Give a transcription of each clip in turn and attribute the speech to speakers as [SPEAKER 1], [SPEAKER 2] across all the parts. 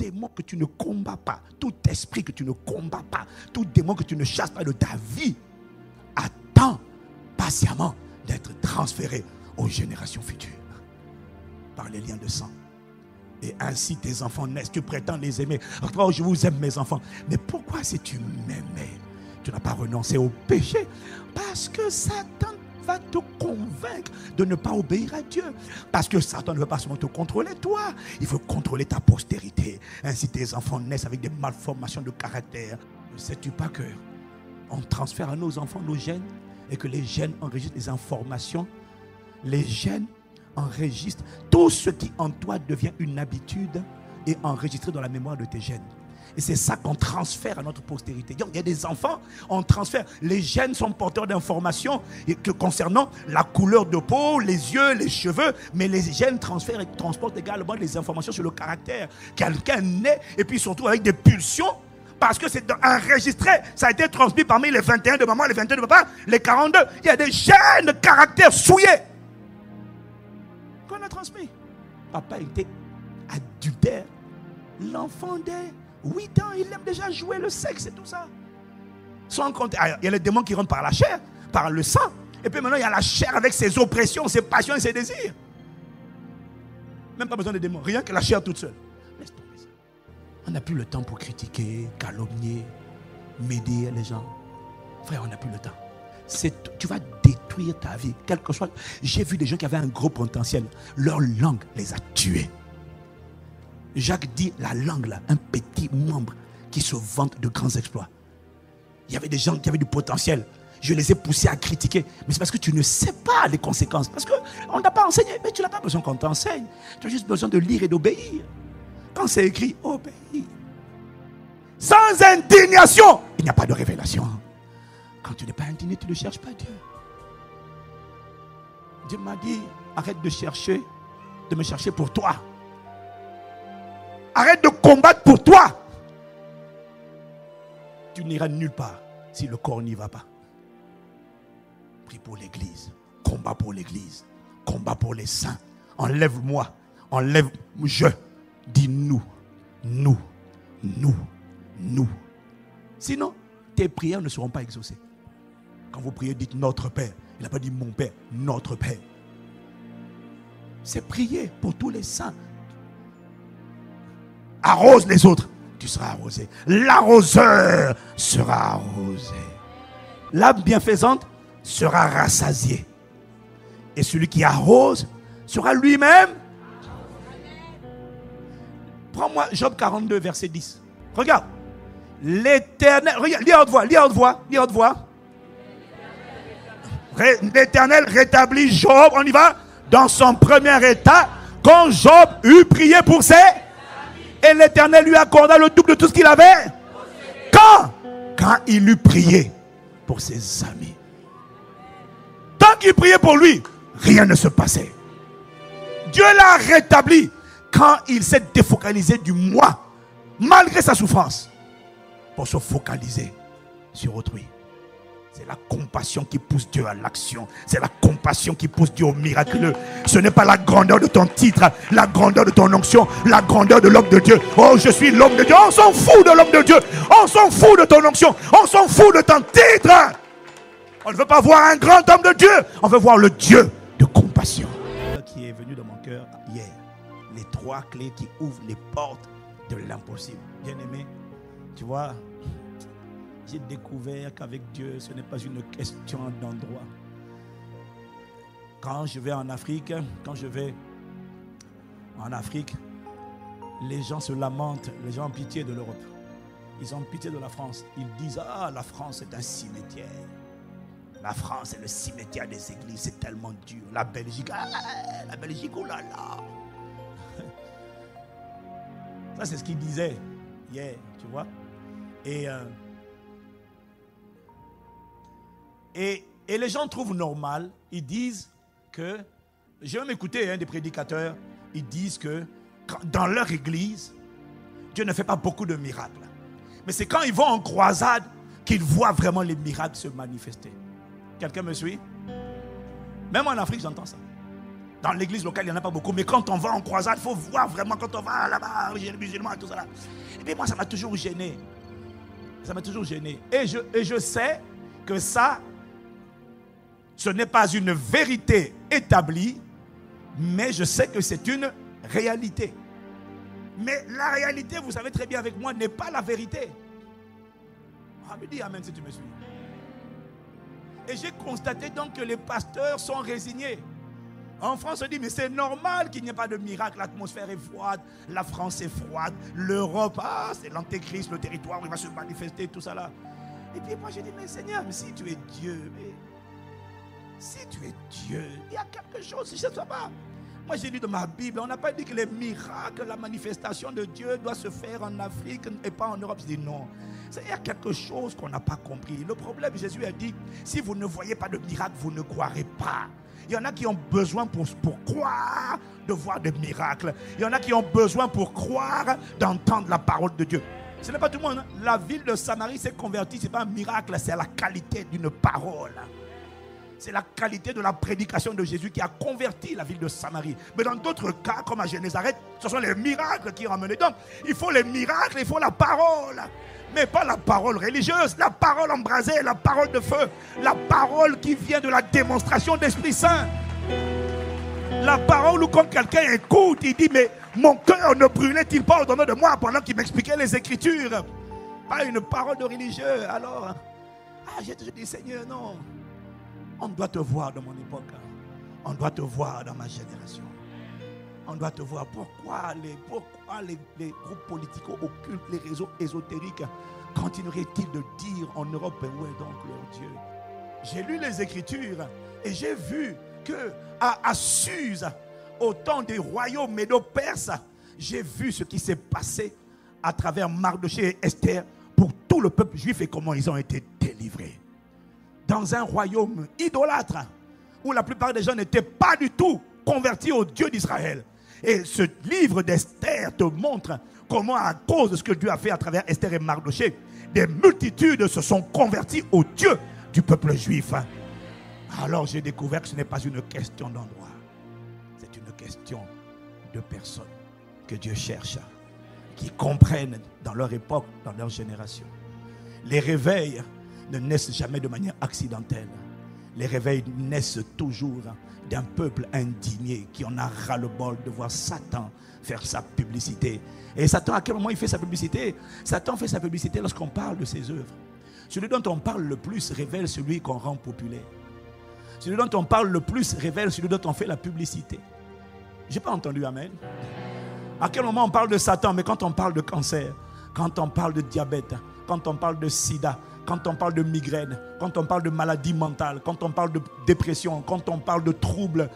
[SPEAKER 1] démon que tu ne combats pas, tout esprit que tu ne combats pas, tout démon que tu ne chasses pas de ta vie, attend patiemment d'être transféré aux générations futures par les liens de sang. Et ainsi tes enfants naissent. Tu prétends les aimer. Alors, je vous aime mes enfants. Mais pourquoi si tu m'aimais, tu n'as pas renoncé au péché? Parce que Satan va te convaincre de ne pas obéir à Dieu. Parce que Satan ne veut pas seulement te contrôler toi, il veut contrôler ta postérité. Ainsi tes enfants naissent avec des malformations de caractère. Ne sais-tu pas que on transfère à nos enfants nos gènes et que les gènes enregistrent les informations? Les gènes enregistrent tout ce qui en toi devient une habitude et enregistré dans la mémoire de tes gènes. Et c'est ça qu'on transfère à notre postérité. Il y a des enfants, on transfère. Les gènes sont porteurs d'informations concernant la couleur de peau, les yeux, les cheveux. Mais les gènes transfèrent et transportent également les informations sur le caractère. Quelqu'un naît et puis surtout avec des pulsions. Parce que c'est enregistré. Ça a été transmis parmi les 21 de maman, les 21 de papa, les 42. Il y a des gènes de caractère souillés qu'on a transmis. Papa était adultère. L'enfant des 8 ans, il aime déjà jouer le sexe et tout ça. Sans compter, il y a les démons qui rentrent par la chair, par le sang. Et puis maintenant, il y a la chair avec ses oppressions, ses passions et ses désirs. Même pas besoin de démons, rien que la chair toute seule. Laisse tomber ça. On n'a plus le temps pour critiquer, calomnier, médire les gens. Frère, on n'a plus le temps. Tu vas détruire ta vie, quel que soit. J'ai vu des gens qui avaient un gros potentiel. Leur langue les a tués. Jacques dit, la langue là, un petit membre qui se vante de grands exploits. Il y avait des gens qui avaient du potentiel. Je les ai poussés à critiquer. Mais c'est parce que tu ne sais pas les conséquences. Parce qu'on n'a pas enseigné. Mais tu n'as pas besoin qu'on t'enseigne. Tu as juste besoin de lire et d'obéir. Quand c'est écrit, obéis. Sans indignation, il n'y a pas de révélation. Quand tu n'es pas indigné, tu ne cherches pas Dieu. Dieu m'a dit, arrête de me chercher pour toi. Arrête de combattre pour toi. Tu n'iras nulle part si le corps n'y va pas. Prie pour l'église. Combat pour l'église. Combat pour les saints. Enlève-moi. Je. Dis nous. Sinon, tes prières ne seront pas exaucées. Quand vous priez, dites notre Père. Il n'a pas dit mon Père, notre Père. C'est prier pour tous les saints. Arrose les autres, tu seras arrosé. L'arroseur sera arrosé. L'âme bienfaisante sera rassasiée. Et celui qui arrose sera lui-même. Prends-moi Job 42, verset 10. Regarde. L'Éternel, regarde, lis à haute voix. L'Éternel rétablit Job, on y va, dans son premier état, quand Job eut prié pour ses... Et l'Éternel lui accorda le double de tout ce qu'il avait. Quand il eut prié pour ses amis. Tant qu'il priait pour lui, rien ne se passait. Dieu l'a rétabli quand il s'est défocalisé du moi, malgré sa souffrance, pour se focaliser sur autrui. C'est la compassion qui pousse Dieu à l'action. C'est la compassion qui pousse Dieu au miraculeux. Ce n'est pas la grandeur de ton titre, la grandeur de ton onction, la grandeur de l'homme de Dieu. Oh, je suis l'homme de Dieu. On s'en fout de l'homme de Dieu. On s'en fout de ton onction. On s'en fout de ton titre. On ne veut pas voir un grand homme de Dieu. On veut voir le Dieu de compassion. Qui est venu dans mon cœur hier. Les 3 clés qui ouvrent les portes de l'impossible. Bien aimé, tu vois... J'ai découvert qu'avec Dieu, ce n'est pas une question d'endroit. Quand je vais en Afrique, les gens se lamentent, les gens ont pitié de l'Europe. Ils ont pitié de la France. Ils disent, ah, la France est un cimetière. La France est le cimetière des églises, c'est tellement dur. La Belgique, oh là là. Ça, c'est ce qu'ils disaient hier, tu vois. Et les gens trouvent normal, ils disent que, j'ai même écouté des prédicateurs, ils disent que dans leur église, Dieu ne fait pas beaucoup de miracles. Mais c'est quand ils vont en croisade qu'ils voient vraiment les miracles se manifester. Quelqu'un me suit? Même en Afrique, j'entends ça. Dans l'église locale, il n'y en a pas beaucoup. Mais quand on va en croisade, il faut voir vraiment quand on va là-bas, les musulmans et tout ça là. Et puis moi, ça m'a toujours gêné. Ça m'a toujours gêné. Et je sais que ça, ce n'est pas une vérité établie, mais je sais que c'est une réalité. Mais la réalité, vous savez très bien avec moi, n'est pas la vérité. Ah, me dis amen si tu me suis. Et j'ai constaté donc que les pasteurs sont résignés. En France, on dit, mais c'est normal qu'il n'y ait pas de miracle. L'atmosphère est froide, la France est froide, l'Europe, c'est l'antéchrist, le territoire où il va se manifester, tout ça là. Et puis moi, j'ai dit, mais Seigneur, mais si tu es Dieu, si tu es Dieu, il y a quelque chose, je ne sais pas. Moi, j'ai lu dans ma Bible, on n'a pas dit que les miracles, la manifestation de Dieu doit se faire en Afrique et pas en Europe. Je dis non. Il y a quelque chose qu'on n'a pas compris. Le problème, Jésus a dit, si vous ne voyez pas de miracle, vous ne croirez pas. Il y en a qui ont besoin pour croire de voir des miracles. Il y en a qui ont besoin pour croire d'entendre la parole de Dieu. Ce n'est pas tout le monde. Hein? La ville de Samarie s'est convertie. Ce n'est pas un miracle, c'est la qualité d'une parole. C'est la qualité de la prédication de Jésus qui a converti la ville de Samarie. Mais dans d'autres cas, comme à Génézareth, ce sont les miracles qui ont ramené. Donc, il faut les miracles, il faut la parole. Mais pas la parole religieuse, la parole embrasée, la parole de feu, la parole qui vient de la démonstration d'Esprit Saint. La parole où quand quelqu'un écoute, il dit, mais mon cœur ne brûlait-il pas au-dedans de moi pendant qu'il m'expliquait les Écritures? Pas une parole de religieux. Alors, j'ai toujours dit, Seigneur, non. On doit te voir dans mon époque. On doit te voir dans ma génération. On doit te voir. Pourquoi les groupes politiques occultes, les réseaux ésotériques continueraient-ils de dire en Europe, où est donc leur Dieu? J'ai lu les Écritures et j'ai vu que à Suse, au temps des royaumes médo-perses, j'ai vu ce qui s'est passé à travers Mardochée et Esther pour tout le peuple juif et comment ils ont été délivrés. Dans un royaume idolâtre où la plupart des gens n'étaient pas du tout convertis au Dieu d'Israël. Et ce livre d'Esther te montre comment, à cause de ce que Dieu a fait à travers Esther et Mardochée, des multitudes se sont converties au Dieu du peuple juif. Alors j'ai découvert que ce n'est pas une question d'endroit. C'est une question de personnes que Dieu cherche, qui comprennent dans leur époque, dans leur génération. Les réveils ne naissent jamais de manière accidentelle. Les réveils naissent toujours d'un peuple indigné qui en a ras-le-bol de voir Satan faire sa publicité. Et Satan, à quel moment il fait sa publicité? Satan fait sa publicité lorsqu'on parle de ses œuvres. Celui dont on parle le plus révèle celui qu'on rend populaire. Celui dont on parle le plus révèle celui dont on fait la publicité. Je n'ai pas entendu amen. À quel moment on parle de Satan? Mais quand on parle de cancer, quand on parle de diabète, quand on parle de sida, quand on parle de migraine, quand on parle de maladie mentale, quand on parle de dépression, quand on parle de troubles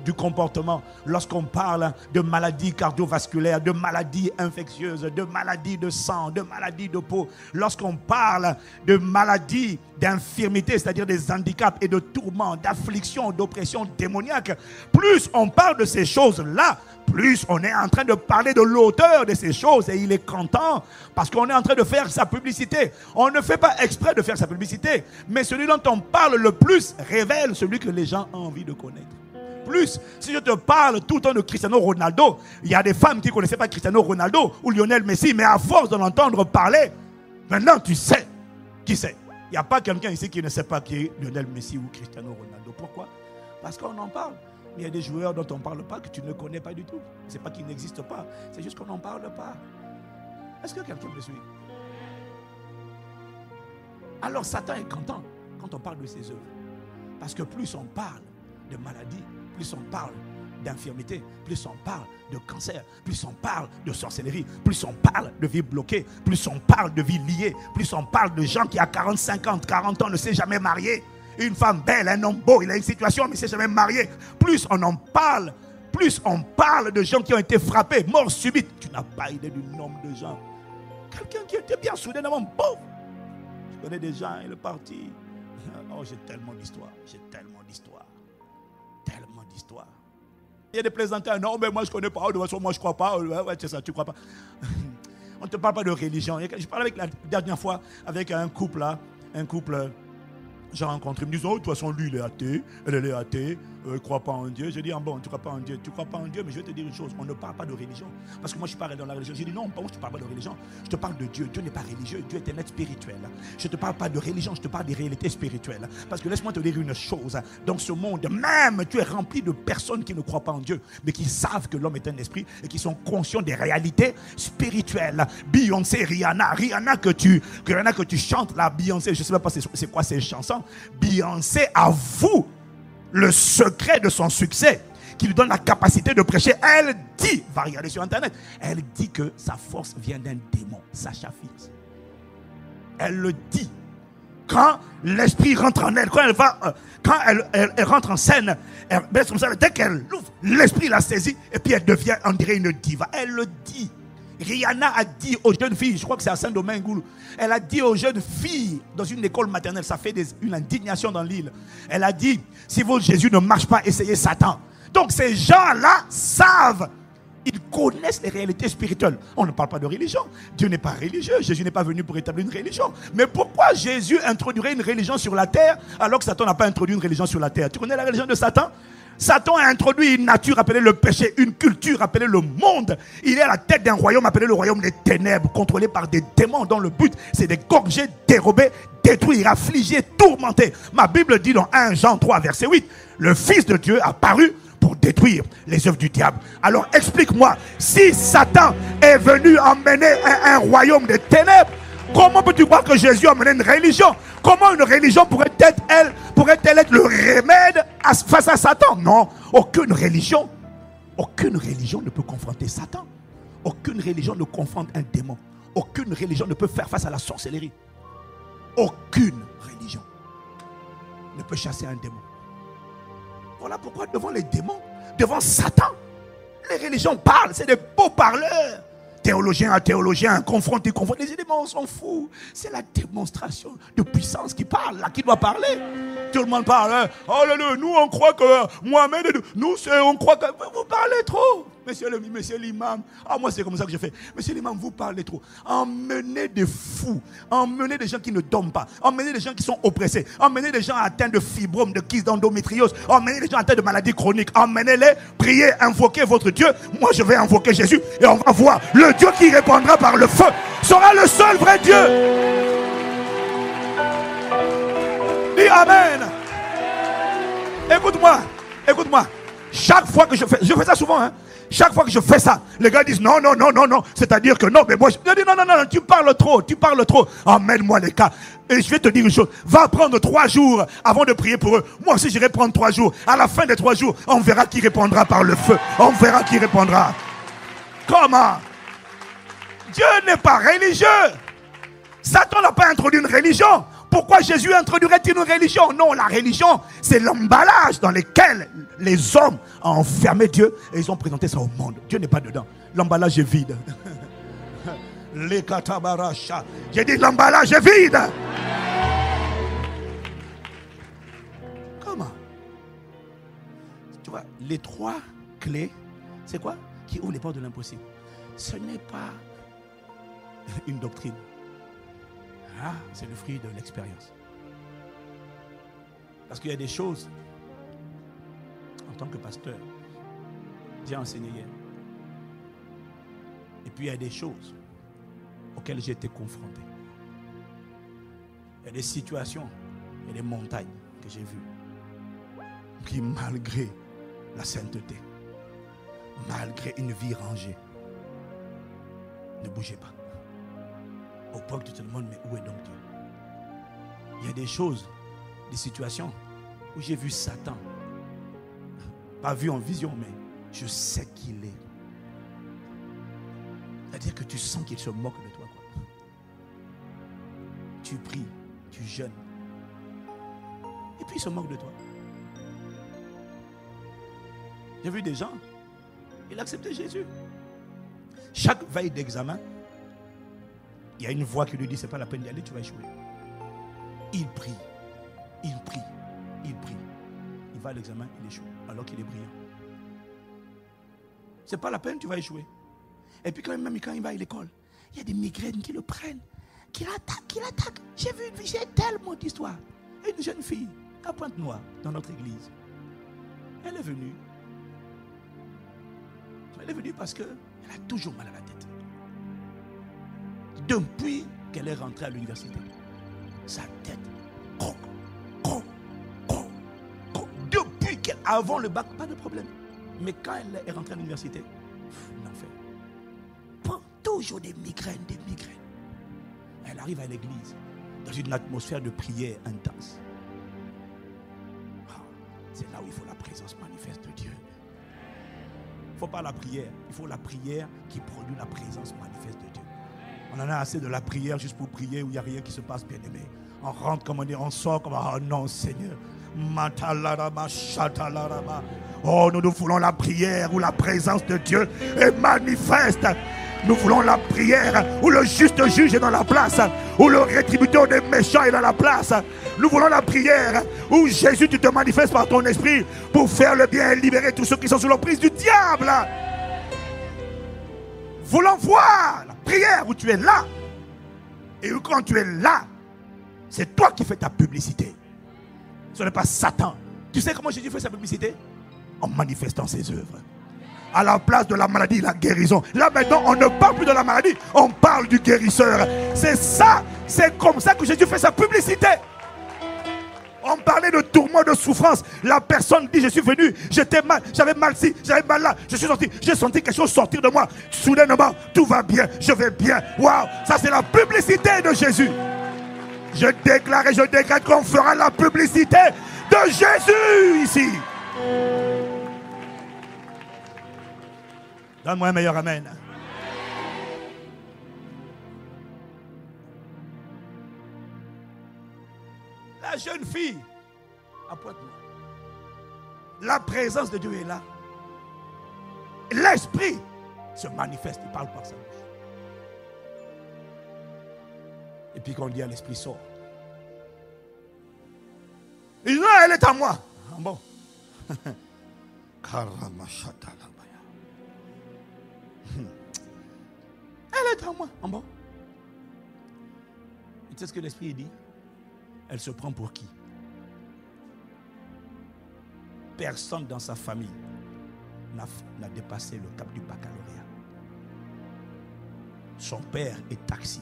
[SPEAKER 1] du comportement, lorsqu'on parle de maladies cardiovasculaires, de maladies infectieuses, de maladies de sang, de maladies de peau, lorsqu'on parle de maladies, d'infirmités, c'est-à-dire des handicaps et de tourments, d'afflictions, d'oppressions démoniaques, plus on parle de ces choses-là, plus on est en train de parler de l'auteur de ces choses et il est content parce qu'on est en train de faire sa publicité. On ne fait pas exprès de faire sa publicité, mais celui dont on parle le plus révèle celui que les gens ont envie de connaître. Plus, si je te parle tout le temps de Cristiano Ronaldo, il y a des femmes qui ne connaissaient pas Cristiano Ronaldo ou Lionel Messi, mais à force de l'entendre parler, maintenant tu sais qui c'est. Il n'y a pas quelqu'un ici qui ne sait pas qui est Lionel Messi ou Cristiano Ronaldo. Pourquoi? Parce qu'on en parle. Il y a des joueurs dont on ne parle pas que tu ne connais pas du tout. Ce n'est pas qu'ils n'existent pas, c'est juste qu'on n'en parle pas. Est-ce que quelqu'un me suit? Alors Satan est content quand on parle de ses œuvres. Parce que plus on parle de maladie, plus on parle d'infirmité, plus on parle de cancer, plus on parle de sorcellerie, plus on parle de vie bloquée, plus on parle de vie liée, plus on parle de gens qui à 40, 50, 40 ans ne s'est jamais mariés. Une femme belle, un homme beau, il a une situation mais il ne s'est jamais marié. Plus on en parle, plus on parle de gens qui ont été frappés, morts subites. Tu n'as pas idée du nombre de gens. Quelqu'un qui était bien soudainement pauvre. Je connais des gens, il est parti. Oh, j'ai tellement d'histoires, tellement d'histoires. Il y a des plaisantins, non mais moi je ne connais pas, de toute façon moi je ne crois pas. Ouais, c'est ça, tu ne crois pas. On ne te parle pas de religion. Je parlais la dernière fois avec un couple là, j'ai rencontré, ils me disent, oh, de toute façon, lui, il est athée, elle est athée. Je ne crois pas en Dieu. Je dis, bon, tu ne crois pas en Dieu. Tu ne crois pas en Dieu, mais je vais te dire une chose. On ne parle pas de religion. Parce que moi, je suis pas dans la religion. J'ai dit, non, je ne parle pas de religion. Je te parle de Dieu. Dieu n'est pas religieux. Dieu est un être spirituel. Je ne te parle pas de religion. Je te parle des réalités spirituelles. Parce que laisse-moi te dire une chose. Dans ce monde, même, tu es rempli de personnes qui ne croient pas en Dieu, mais qui savent que l'homme est un esprit et qui sont conscients des réalités spirituelles. Beyoncé, Rihanna que tu chantes, la Beyoncé, je ne sais même pas c'est quoi ces chansons. Beyoncé avoue le secret de son succès, qui lui donne la capacité de prêcher. Elle dit, va regarder sur internet, elle dit que sa force vient d'un démon, Sasha Fierce. Elle le dit. Quand l'esprit rentre en elle, quand elle rentre en scène, elle baisse comme ça, dès qu'elle l'ouvre, l'esprit la saisit et puis elle devient, on dirait, une diva. Elle le dit. Rihanna a dit aux jeunes filles, je crois que c'est à Saint-Domingue, elle a dit aux jeunes filles dans une école maternelle, ça fait une indignation dans l'île. Elle a dit, si votre Jésus ne marche pas, essayez Satan. Donc ces gens-là savent, ils connaissent les réalités spirituelles. On ne parle pas de religion. Dieu n'est pas religieux. Jésus n'est pas venu pour établir une religion. Mais pourquoi Jésus introduirait une religion sur la terre alors que Satan n'a pas introduit une religion sur la terre? Tu connais la religion de Satan? Satan a introduit une nature appelée le péché, une culture appelée le monde. Il est à la tête d'un royaume appelé le royaume des ténèbres, contrôlé par des démons dont le but c'est d'égorger, dérober, détruire, affliger, tourmenter. Ma Bible dit dans 1 Jean 3 verset 8, le Fils de Dieu a paru pour détruire les œuvres du diable. Alors explique-moi, si Satan est venu emmener un royaume des ténèbres, comment peux-tu croire que Jésus a amené une religion? Comment une religion pourrait-elle être le remède face à Satan? Non, aucune religion ne peut confronter Satan. Aucune religion ne confronte un démon. Aucune religion ne peut faire face à la sorcellerie. Aucune religion ne peut chasser un démon. Voilà pourquoi devant les démons, devant Satan, les religions parlent, c'est des beaux parleurs. Théologien à théologien, confronté. Les éléments, on s'en fout. C'est la démonstration de puissance qui parle, là, qui doit parler. Tout le monde parle. Oh là là, nous on croit que Mohamed, on croit que vous parlez trop. Monsieur l'imam. Ah, moi c'est comme ça que je fais. Monsieur l'imam, vous parlez trop. Emmenez des fous. Emmenez des gens qui ne dorment pas. Emmenez des gens qui sont oppressés. Emmenez des gens atteints de fibrome, de kyste, d'endométriose. Emmenez des gens atteints de maladies chroniques. Emmenez-les. Priez, invoquez votre Dieu. Moi je vais invoquer Jésus et on va voir. Le Dieu qui répondra par le feu sera le seul vrai Dieu. Dis Amen. Écoute-moi. Chaque fois que je fais ça souvent, hein. Chaque fois que je fais ça, les gars disent non. C'est-à-dire que non, mais moi je dis non, tu parles trop. Emmène-moi les cas. Et je vais te dire une chose. Va prendre 3 jours avant de prier pour eux. Moi aussi, j'irai prendre 3 jours. À la fin des 3 jours, on verra qui répondra par le feu. On verra qui répondra. Comment? Dieu n'est pas religieux. Satan n'a pas introduit une religion. Pourquoi Jésus introduirait-il une religion? Non, la religion, c'est l'emballage dans lequel les hommes ont enfermé Dieu et ils ont présenté ça au monde. Dieu n'est pas dedans. L'emballage est vide. J'ai dit l'emballage est vide. Comment? Tu vois, les 3 clés, c'est quoi? Qui ouvrent les portes de l'impossible. Ce n'est pas une doctrine. Ah, c'est le fruit de l'expérience. Parce qu'il y a des choses, en tant que pasteur, j'ai enseigné hier. Et puis il y a des choses auxquelles j'ai été confronté. Il y a des situations, il y a des montagnes que j'ai vues qui, malgré la sainteté, malgré une vie rangée, ne bougeaient pas. Au point que tu te demandes, mais où est donc Dieu? Il y a des choses, des situations où j'ai vu Satan. Pas vu en vision, mais je sais qu'il est. C'est-à-dire que tu sens qu'il se moque de toi, quoi. Tu pries, tu jeûnes. Et puis il se moque de toi. J'ai vu des gens, ils acceptaient Jésus. Chaque veille d'examen, il y a une voix qui lui dit, c'est pas la peine d'y aller, tu vas échouer. Il prie. Il va à l'examen, il échoue, alors qu'il est brillant. C'est pas la peine, tu vas échouer. Et puis quand il va à l'école, il y a des migraines qui le prennent, qui l'attaquent. J'ai tellement d'histoires. Une jeune fille à Pointe-Noire, dans notre église. Elle est venue. Elle est venue parce qu'elle a toujours mal à la tête. Depuis qu'elle est rentrée à l'université, sa tête, depuis qu'avant le bac, pas de problème. Mais quand elle est rentrée à l'université, l'enfer. Toujours des migraines. Elle arrive à l'église dans une atmosphère de prière intense. C'est là où il faut la présence manifeste de Dieu. Il ne faut pas la prière. Il faut la prière qui produit la présence manifeste de Dieu. On en a assez de la prière juste pour prier où il n'y a rien qui se passe, bien aimé. On rentre comme on dit, on sort comme oh non Seigneur. Oh, nous voulons la prière où la présence de Dieu est manifeste. Nous voulons la prière où le juste juge est dans la place, où le rétributeur des méchants est dans la place. Nous voulons la prière où Jésus, tu te manifestes par ton esprit pour faire le bien et libérer tous ceux qui sont sous l'emprise du diable. Voulons voir la prière où tu es là. Et où quand tu es là, c'est toi qui fais ta publicité. Ce n'est pas Satan. Tu sais comment Jésus fait sa publicité? En manifestant ses œuvres. À la place de la maladie, la guérison. Là maintenant, on ne parle plus de la maladie, on parle du guérisseur. C'est ça, c'est comme ça que Jésus fait sa publicité. On parlait de tourments, de souffrance. La personne dit, je suis venu, j'étais mal, j'avais mal ci, j'avais mal là. Je suis sorti, j'ai senti quelque chose sortir de moi. Soudainement, tout va bien, je vais bien. Waouh, ça c'est la publicité de Jésus. Je déclare et je décrète qu'on fera la publicité de Jésus ici. Donne-moi un meilleur amen. La jeune fille à Pointe-Noire. La présence de Dieu est là. L'esprit se manifeste, il parle par sa bouche. Et puis quand on dit à l'esprit sort. Il dit non, elle est à moi. Ah bon. Elle est à moi. En bon. Et tu sais ce que l'esprit dit? Elle se prend pour qui? Personne dans sa famille n'a dépassé le cap du baccalauréat. Son père est taxi.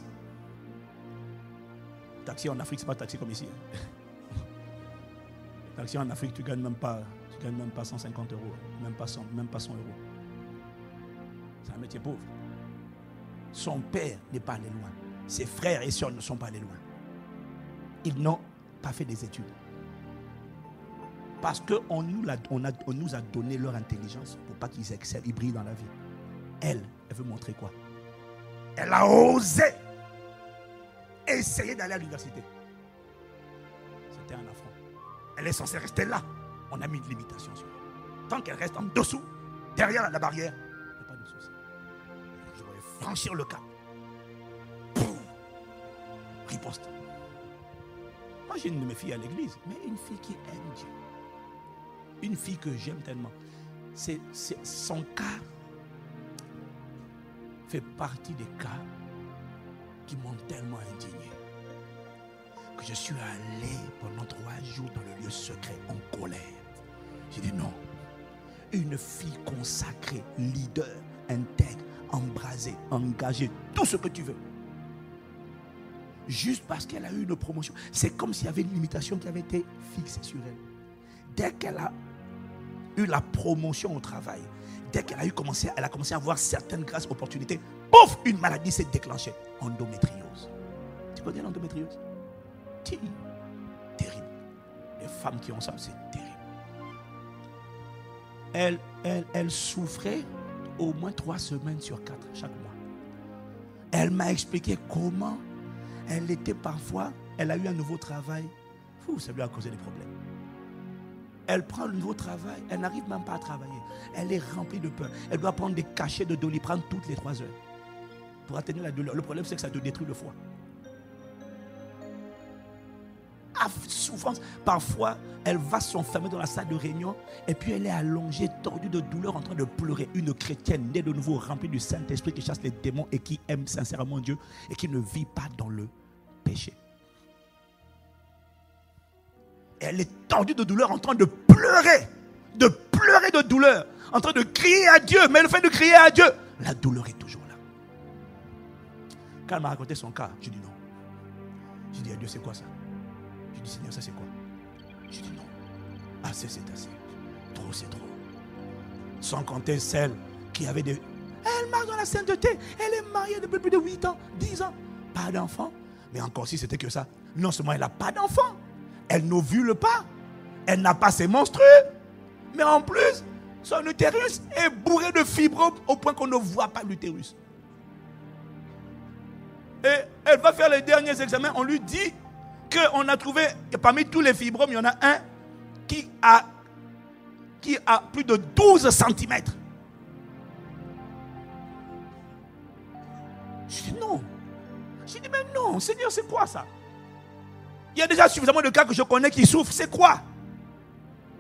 [SPEAKER 1] Taxi en Afrique, ce n'est pas taxi comme ici. Taxi en Afrique, tu ne gagnes même pas 150 euros, même pas 100 euros. C'est un métier pauvre. Son père n'est pas allé loin. Ses frères et sœurs ne sont pas allés loin. Ils n'ont pas fait des études. Parce qu'on nous a donné leur intelligence pour pas qu'ils excellent, ils brillent dans la vie. Elle veut montrer quoi? Elle a osé essayer d'aller à l'université. C'était un affront. Elle est censée rester là. On a mis une limitation sur elle. Tant qu'elle reste en dessous, derrière la barrière, il n'y a pas de souci. Je vais franchir le cap. Pouf, riposte. Moi, j'ai une de mes filles à l'église, mais une fille qui aime Dieu. Une fille que j'aime tellement. Son cas fait partie des cas qui m'ont tellement indigné que je suis allé pendant 3 jours dans le lieu secret en colère. J'ai dit non. Une fille consacrée, leader, intègre, embrasée, engagée, tout ce que tu veux. Juste parce qu'elle a eu une promotion. C'est comme s'il y avait une limitation qui avait été fixée sur elle. Dès qu'elle a eu la promotion au travail, dès qu'elle a commencé à avoir certaines grâces, opportunités, pouf, une maladie s'est déclenchée. Endométriose. Tu connais l'endométriose? Terrible. Les femmes qui ont ça, c'est terrible. Elle souffrait au moins 3 semaines sur 4 chaque mois. Elle m'a expliqué comment elle était parfois, elle a eu un nouveau travail. Ça lui a causé des problèmes. Elle prend le nouveau travail, elle n'arrive même pas à travailler. Elle est remplie de peur. Elle doit prendre des cachets de Doliprane toutes les 3 heures pour atténuer la douleur. Le problème, c'est que ça te détruit le foie. Souffrance. Parfois, elle va s'enfermer dans la salle de réunion et puis elle est allongée, tordue de douleur, en train de pleurer. Une chrétienne née de nouveau, remplie du Saint-Esprit, qui chasse les démons et qui aime sincèrement Dieu et qui ne vit pas dans le péché. Elle est tordue de douleur, en train de pleurer. de pleurer de douleur, en train de crier à Dieu. Mais le fait de crier à Dieu, la douleur est toujours là. Quand elle m'a raconté son cas, je dis non. Je dis à Dieu, c'est quoi ça? Je dis, Seigneur, ça c'est quoi? Je dis non. Assez, c'est assez. Trop, c'est trop. Sans compter celle qui avait des... Elle marche dans la sainteté. Elle est mariée depuis plus de 8 ans, 10 ans. Pas d'enfant. Mais encore si c'était que ça. Non seulement elle n'a pas d'enfant, elle n'ovule pas. Elle n'a pas ses menstrues. Mais en plus, son utérus est bourré de fibromes au point qu'on ne voit pas l'utérus. Et elle va faire les derniers examens. On lui dit qu'on a trouvé que parmi tous les fibromes, il y en a un qui a plus de 12 cm. Je dis non. Je dis mais non, Seigneur, c'est quoi ça? Il y a déjà suffisamment de cas que je connais qui souffrent. C'est quoi?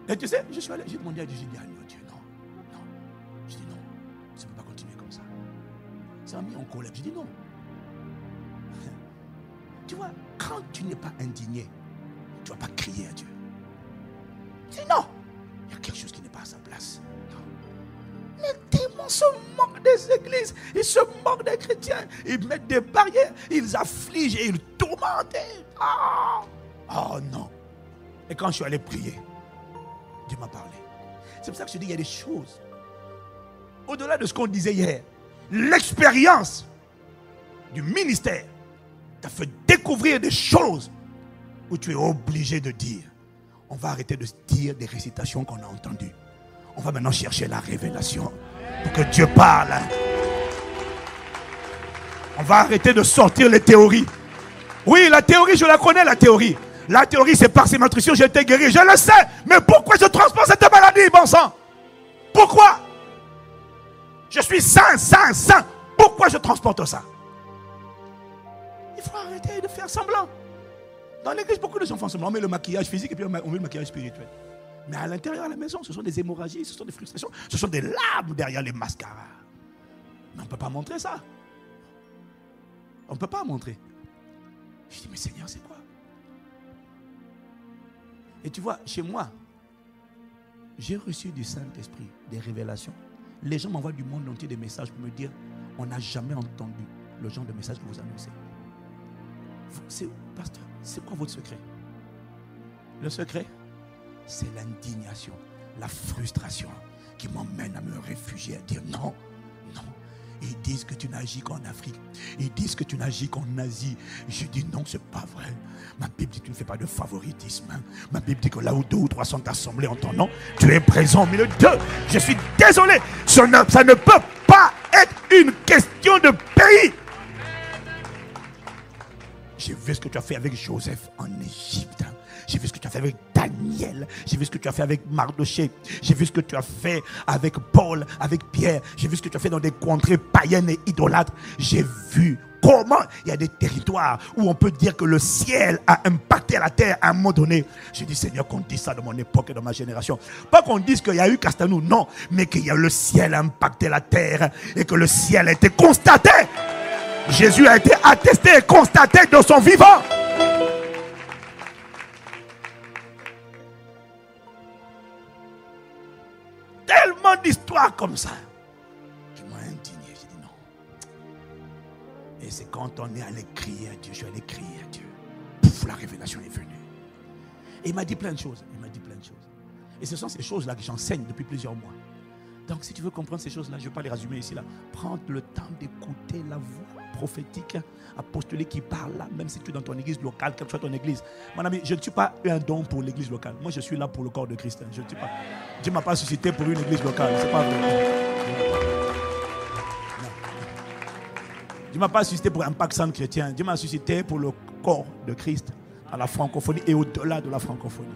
[SPEAKER 1] Et tu sais, je suis allé, j'ai demandé à Dieu, j'ai dit, Dieu, non. Je dis non, ça ne peut pas continuer comme ça. Ça m'a mis en colère. Je dis non. Tu vois, quand tu n'es pas indigné, tu ne vas pas crier à Dieu. Je dis non, il y a quelque chose qui n'est pas à sa place. Non. Les démons se moquent des églises, ils se moquent des chrétiens, ils mettent des barrières, ils affligent et ils tourmentent. Oh non. Et quand je suis allé prier, Dieu m'a parlé. C'est pour ça que je dis qu'il y a des choses. Au-delà de ce qu'on disait hier, l'expérience du ministère t'a fait découvrir des choses où tu es obligé de dire. On va arrêter de dire des récitations qu'on a entendues. On va maintenant chercher la révélation pour que Dieu parle. On va arrêter de sortir les théories. Oui, la théorie, je la connais, la théorie. La théorie, c'est par ces nutritions, j'ai été guéri. Je le sais. Mais pourquoi je transporte cette maladie, bon sang? Pourquoi? Je suis saint. Pourquoi je transporte ça? Il faut arrêter de faire semblant. Dans l'église, beaucoup de gens font semblant. On met le maquillage physique et puis on met le maquillage spirituel. Mais à l'intérieur, à la maison, ce sont des hémorragies, ce sont des frustrations, ce sont des larmes derrière les mascaras. Mais on ne peut pas montrer ça. On ne peut pas montrer. Je dis, mais Seigneur, c'est quoi? Et tu vois, chez moi, j'ai reçu du Saint-Esprit des révélations. Les gens m'envoient du monde entier des messages pour me dire, on n'a jamais entendu le genre de message que vous annoncez. Pasteur, c'est quoi votre secret? Le secret, c'est l'indignation, la frustration qui m'emmène à me réfugier, à dire non. Ils disent que tu n'agis qu'en Afrique. Ils disent que tu n'agis qu'en Asie. Je dis non, c'est pas vrai. Ma Bible dit que tu ne fais pas de favoritisme. Ma Bible dit que là où 2 ou 3 sont assemblés en ton nom, tu es présent au milieu d'eux. Je suis désolé. Ça ne peut pas être une question de pays. J'ai vu ce que tu as fait avec Joseph en Égypte. J'ai vu ce que tu as fait avec Daniel. J'ai vu ce que tu as fait avec Mardoché. J'ai vu ce que tu as fait avec Paul, avec Pierre. J'ai vu ce que tu as fait dans des contrées païennes et idolâtres. J'ai vu comment il y a des territoires où on peut dire que le ciel a impacté la terre à un moment donné. J'ai dit, Seigneur, qu'on dise ça de mon époque et de ma génération. Pas qu'on dise qu'il y a eu Castanou, non. Mais qu'il y a le ciel a impacté la terre et que le ciel a été constaté. Jésus a été attesté et constaté de son vivant. Tellement d'histoires comme ça qui m'ont indigné. J'ai dit non. Et c'est quand on est allé crier à Dieu, je suis allé crier à Dieu. Pouf, la révélation est venue. Et il m'a dit plein de choses. Et ce sont ces choses-là que j'enseigne depuis plusieurs mois. Donc si tu veux comprendre ces choses-là, je ne vais pas les résumer ici. Prends le temps d'écouter la voix prophétique, apostolique qui parle là, même si tu es dans ton église locale, quelle que soit ton église. Mon ami, je ne suis pas un don pour l'église locale. Moi, je suis là pour le corps de Christ. Je ne suis pas. Dieu ne m'a pas suscité pour une église locale. C'est pas vrai. Non. Dieu ne m'a pas suscité pour un Impact Centre chrétien. Dieu m'a suscité pour le corps de Christ à la francophonie et au-delà de la francophonie.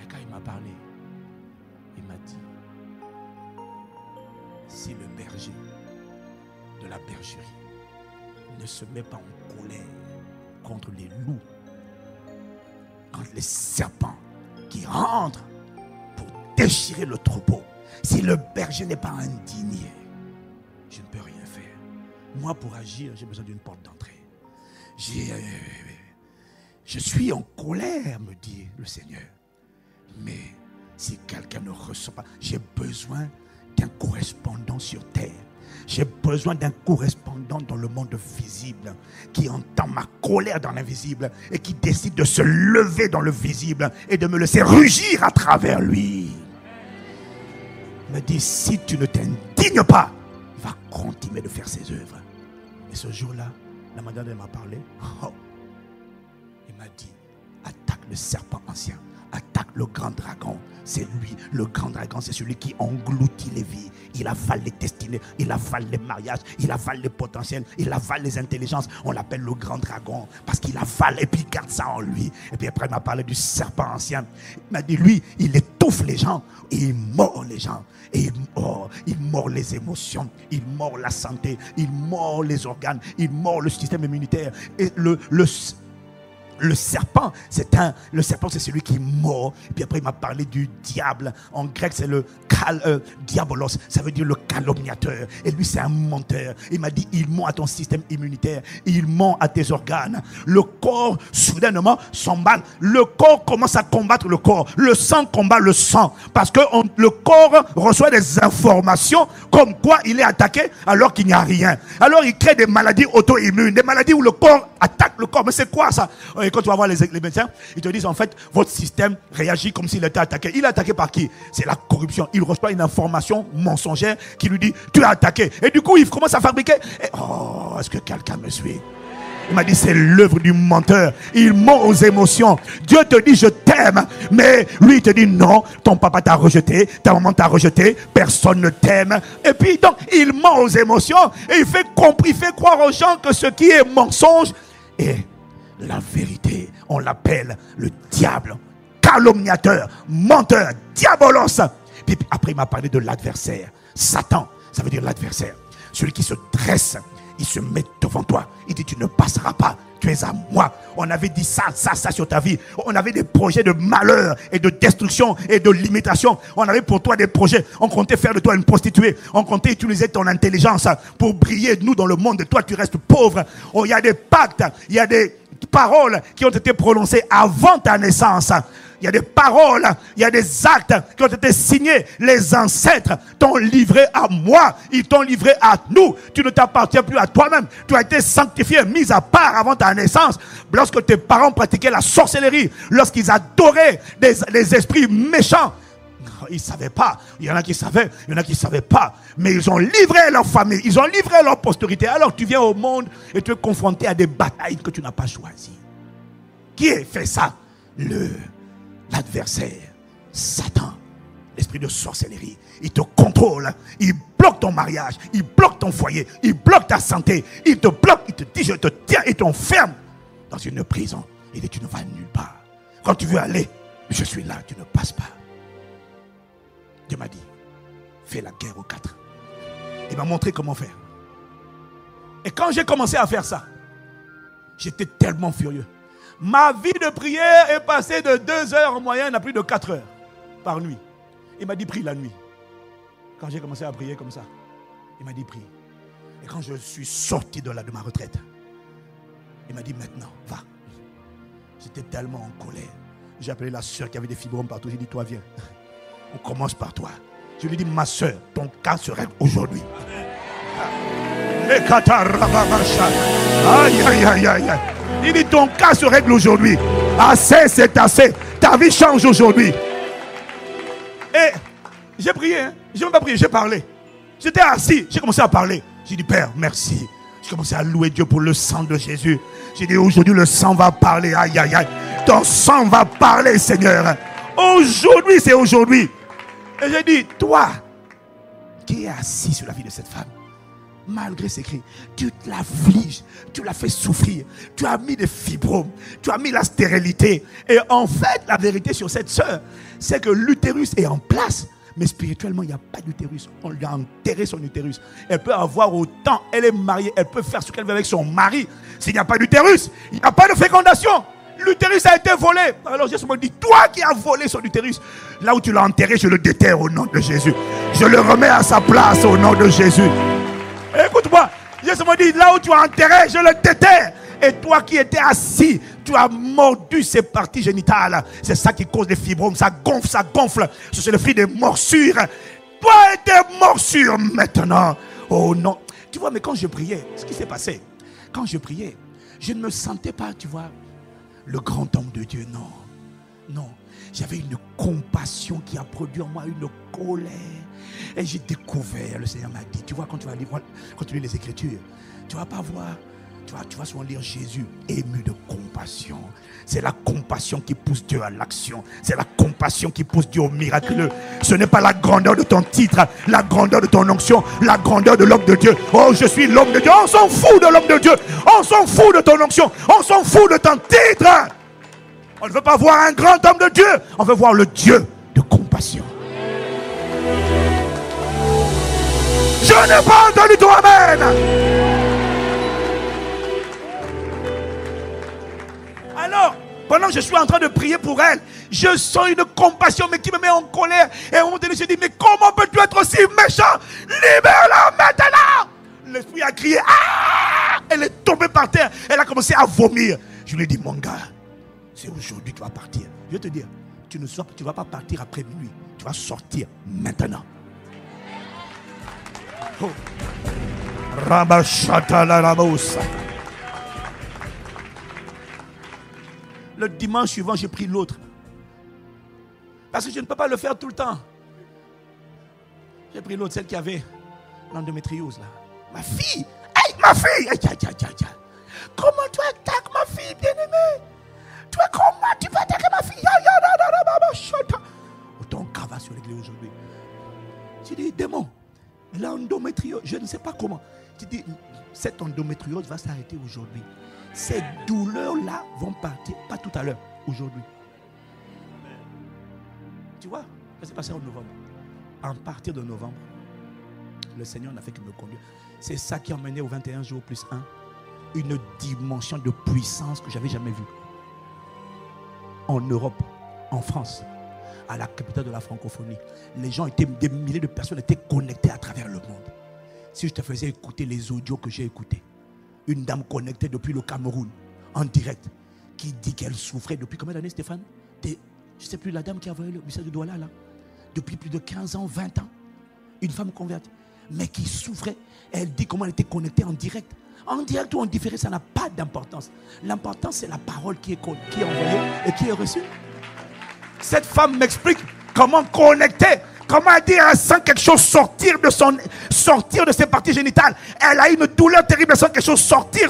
[SPEAKER 1] Et quand il m'a parlé, il m'a dit, si le berger de la bergerie ne se met pas en colère contre les loups, contre les serpents qui rentrent pour déchirer le troupeau, si le berger n'est pas indigné, je ne peux rien faire. Moi, pour agir, j'ai besoin d'une porte d'entrée. Je suis en colère, me dit le Seigneur. Mais si quelqu'un ne ressent pas, j'ai besoin d'un correspondant sur terre. J'ai besoin d'un correspondant dans le monde visible qui entend ma colère dans l'invisible et qui décide de se lever dans le visible et de me laisser rugir à travers lui. Il me dit, si tu ne t'indignes pas, il va continuer de faire ses œuvres. Et ce jour-là, la madame m'a parlé. Oh. Il m'a dit, attaque le serpent ancien, attaque le grand dragon. C'est lui, le grand dragon, c'est celui qui engloutit les vies. Il avale les destinées, il avale les mariages, il avale les potentiels, il avale les intelligences. On l'appelle le grand dragon parce qu'il avale et puis il garde ça en lui. Et puis après il m'a parlé du serpent ancien. Il m'a dit, lui, il étouffe les gens et il mord les gens. Et il mord les émotions, il mord la santé, il mord les organes, il mord le système immunitaire. Et le serpent, c'est celui qui mord. Et puis après il m'a parlé du diable. En grec c'est le diabolos, ça veut dire le calomniateur. Et lui c'est un menteur. Il m'a dit, il ment à ton système immunitaire, il ment à tes organes. Le corps soudainement s'emballe. Le corps commence à combattre le corps. Le sang combat le sang. Parce que le corps reçoit des informations comme quoi il est attaqué alors qu'il n'y a rien. Alors il crée des maladies auto-immunes, des maladies où le corps attaque le corps. Mais c'est quoi ça? Et quand tu vas voir les médecins, ils te disent en fait, votre système réagit comme s'il était attaqué. Il est attaqué par qui? C'est la corruption. Il reçoit une information mensongère qui lui dit, tu es attaqué. Et du coup, il commence à fabriquer. Est-ce que quelqu'un me suit? Il m'a dit, c'est l'œuvre du menteur. Il ment aux émotions. Dieu te dit, je t'aime. Mais lui, il te dit, non, ton papa t'a rejeté, ta maman t'a rejeté, personne ne t'aime. Et puis, donc, il ment aux émotions. Et il fait croire aux gens que ce qui est mensonge est la vérité. On l'appelle le diable, calomniateur, menteur, diabolos. Puis après, il m'a parlé de l'adversaire. Satan, ça veut dire l'adversaire. Celui qui se dresse. Il se met devant toi. Il dit, tu ne passeras pas. Tu es à moi. On avait dit ça sur ta vie. On avait des projets de malheur et de destruction et de limitation. On avait pour toi des projets. On comptait faire de toi une prostituée. On comptait utiliser ton intelligence pour briller, nous, dans le monde. Toi, tu restes pauvre. Il y a des pactes. Il y a des paroles qui ont été prononcées avant ta naissance. Il y a des paroles, il y a des actes qui ont été signés. Les ancêtres t'ont livré à moi, ils t'ont livré à nous. Tu ne t'appartiens plus à toi-même. Tu as été sanctifié, mis à part avant ta naissance. Lorsque tes parents pratiquaient la sorcellerie, lorsqu'ils adoraient des esprits méchants, ils ne savaient pas. Il y en a qui savaient, il y en a qui ne savaient pas. Mais ils ont livré leur famille, ils ont livré leur postérité. Alors tu viens au monde et tu es confronté à des batailles que tu n'as pas choisies. Qui a fait ça? L'adversaire, Satan, l'esprit de sorcellerie. Il te contrôle, il bloque ton mariage, il bloque ton foyer, il bloque ta santé, il te bloque, il te dit je te tiens et t'enferme dans une prison. Il dit tu ne vas nulle part. Quand tu veux aller, je suis là, tu ne passes pas. Dieu m'a dit, fais la guerre aux quatre. Il m'a montré comment faire. Et quand j'ai commencé à faire ça, j'étais tellement furieux. Ma vie de prière est passée de 2 heures en moyenne à plus de 4 heures par nuit. Il m'a dit prie la nuit. Quand j'ai commencé à prier comme ça, il m'a dit prie. Et quand je suis sorti de ma retraite, il m'a dit maintenant, va. J'étais tellement en colère. J'ai appelé la soeur qui avait des fibromes partout. J'ai dit toi viens. On commence par toi. Je lui ai dit ma soeur, ton cas se règle aujourd'hui. Aïe aïe aïe aïe. Il dit ton cas se règle aujourd'hui. Assez, c'est assez. Ta vie change aujourd'hui. Et j'ai prié. Hein? Je n'ai même pas prié, j'ai parlé. J'étais assis, j'ai commencé à parler. J'ai dit Père, merci. J'ai commencé à louer Dieu pour le sang de Jésus. J'ai dit aujourd'hui le sang va parler. Aïe aïe aïe. Ton sang va parler, Seigneur. Aujourd'hui, c'est aujourd'hui. Et j'ai dit, toi qui es assis sur la vie de cette femme, malgré ses cris, tu l'affliges, tu l'as fait souffrir, tu as mis des fibromes, tu as mis la stérilité. Et en fait, la vérité sur cette sœur, c'est que l'utérus est en place, mais spirituellement, il n'y a pas d'utérus. On lui a enterré son utérus. Elle peut avoir autant, elle est mariée, elle peut faire ce qu'elle veut avec son mari. S'il n'y a pas d'utérus, il n'y a pas de fécondation. L'utérus a été volé. Alors Jésus me dit, toi qui as volé son utérus, là où tu l'as enterré, je le déterre au nom de Jésus. Je le remets à sa place au nom de Jésus. Écoute-moi, Jésus me dit, là où tu as enterré, je le déterre. Et toi qui étais assis, Tu as mordu ses parties génitales. C'est ça qui cause les fibromes. Ça gonfle, ça gonfle. C'est le fruit des morsures. Toi et tes morsures maintenant. Oh non. Tu vois, mais quand je priais, ce qui s'est passé, quand je priais, je ne me sentais pas, tu vois, le grand homme de Dieu. Non. Non. J'avais une compassion qui a produit en moi une colère. Et j'ai découvert, le Seigneur m'a dit, tu vois, quand tu vas lire, quand tu lis les Écritures, tu ne vas pas voir, tu vas souvent lire Jésus ému de compassion. C'est la compassion qui pousse Dieu à l'action. C'est la compassion qui pousse Dieu au miraculeux. Ce n'est pas la grandeur de ton titre, la grandeur de ton onction, la grandeur de l'homme de Dieu. Oh, je suis l'homme de Dieu. On s'en fout de l'homme de Dieu. On s'en fout de ton onction. On s'en fout de ton titre. On ne veut pas voir un grand homme de Dieu. On veut voir le Dieu de compassion. Je n'ai pas entendu ton amen. Alors, pendant que je suis en train de prier pour elle, je sens une compassion mais qui me met en colère. Et à un moment donné, je dis, mais comment peux-tu être aussi méchant? Libère-la maintenant. L'esprit a crié, ah! Elle est tombée par terre. Elle a commencé à vomir. Je lui ai dit, mon gars, c'est aujourd'hui que tu vas partir. Je vais te dire, tu ne vas pas partir après minuit. Tu vas sortir maintenant. Oh. Le dimanche suivant, j'ai pris l'autre. Parce que je ne peux pas le faire tout le temps. J'ai pris l'autre, celle qui avait l'endométriose là. Ma fille! Aïe, ma fille! Aïe, aïe, aïe, aïe. Comment tu attaques ma fille bien-aimée? Comment tu vas attaquer ma fille? Autant cravache sur l'église aujourd'hui. Tu dis, démon, l'endométriose, je ne sais pas comment. Tu dis, cette endométriose va s'arrêter aujourd'hui. Ces douleurs-là vont partir, pas tout à l'heure, aujourd'hui. Tu vois, ça s'est passé en novembre. À partir de novembre, le Seigneur n'a fait que me conduire. C'est ça qui a mené au 21 jours plus 1 une dimension de puissance que je n'avais jamais vue. En Europe, en France, à la capitale de la francophonie, les gens étaient, des milliers de personnes étaient connectées à travers le monde. Si je te faisais écouter les audios que j'ai écoutés, une dame connectée depuis le Cameroun, en direct, qui dit qu'elle souffrait depuis combien d'années, Stéphane? Je ne sais plus, la dame qui a envoyé le message de Douala, là, depuis plus de 15 ans, 20 ans, une femme convertie, mais qui souffrait. Elle dit comment elle était connectée en direct. En direct ou en différé, ça n'a pas d'importance. L'important, c'est la parole qui est envoyée et qui est reçue. Cette femme m'explique comment connecter, comment elle dit, elle sent quelque chose sortir de ses parties génitales. Elle a une douleur terrible, elle sent quelque chose sortir.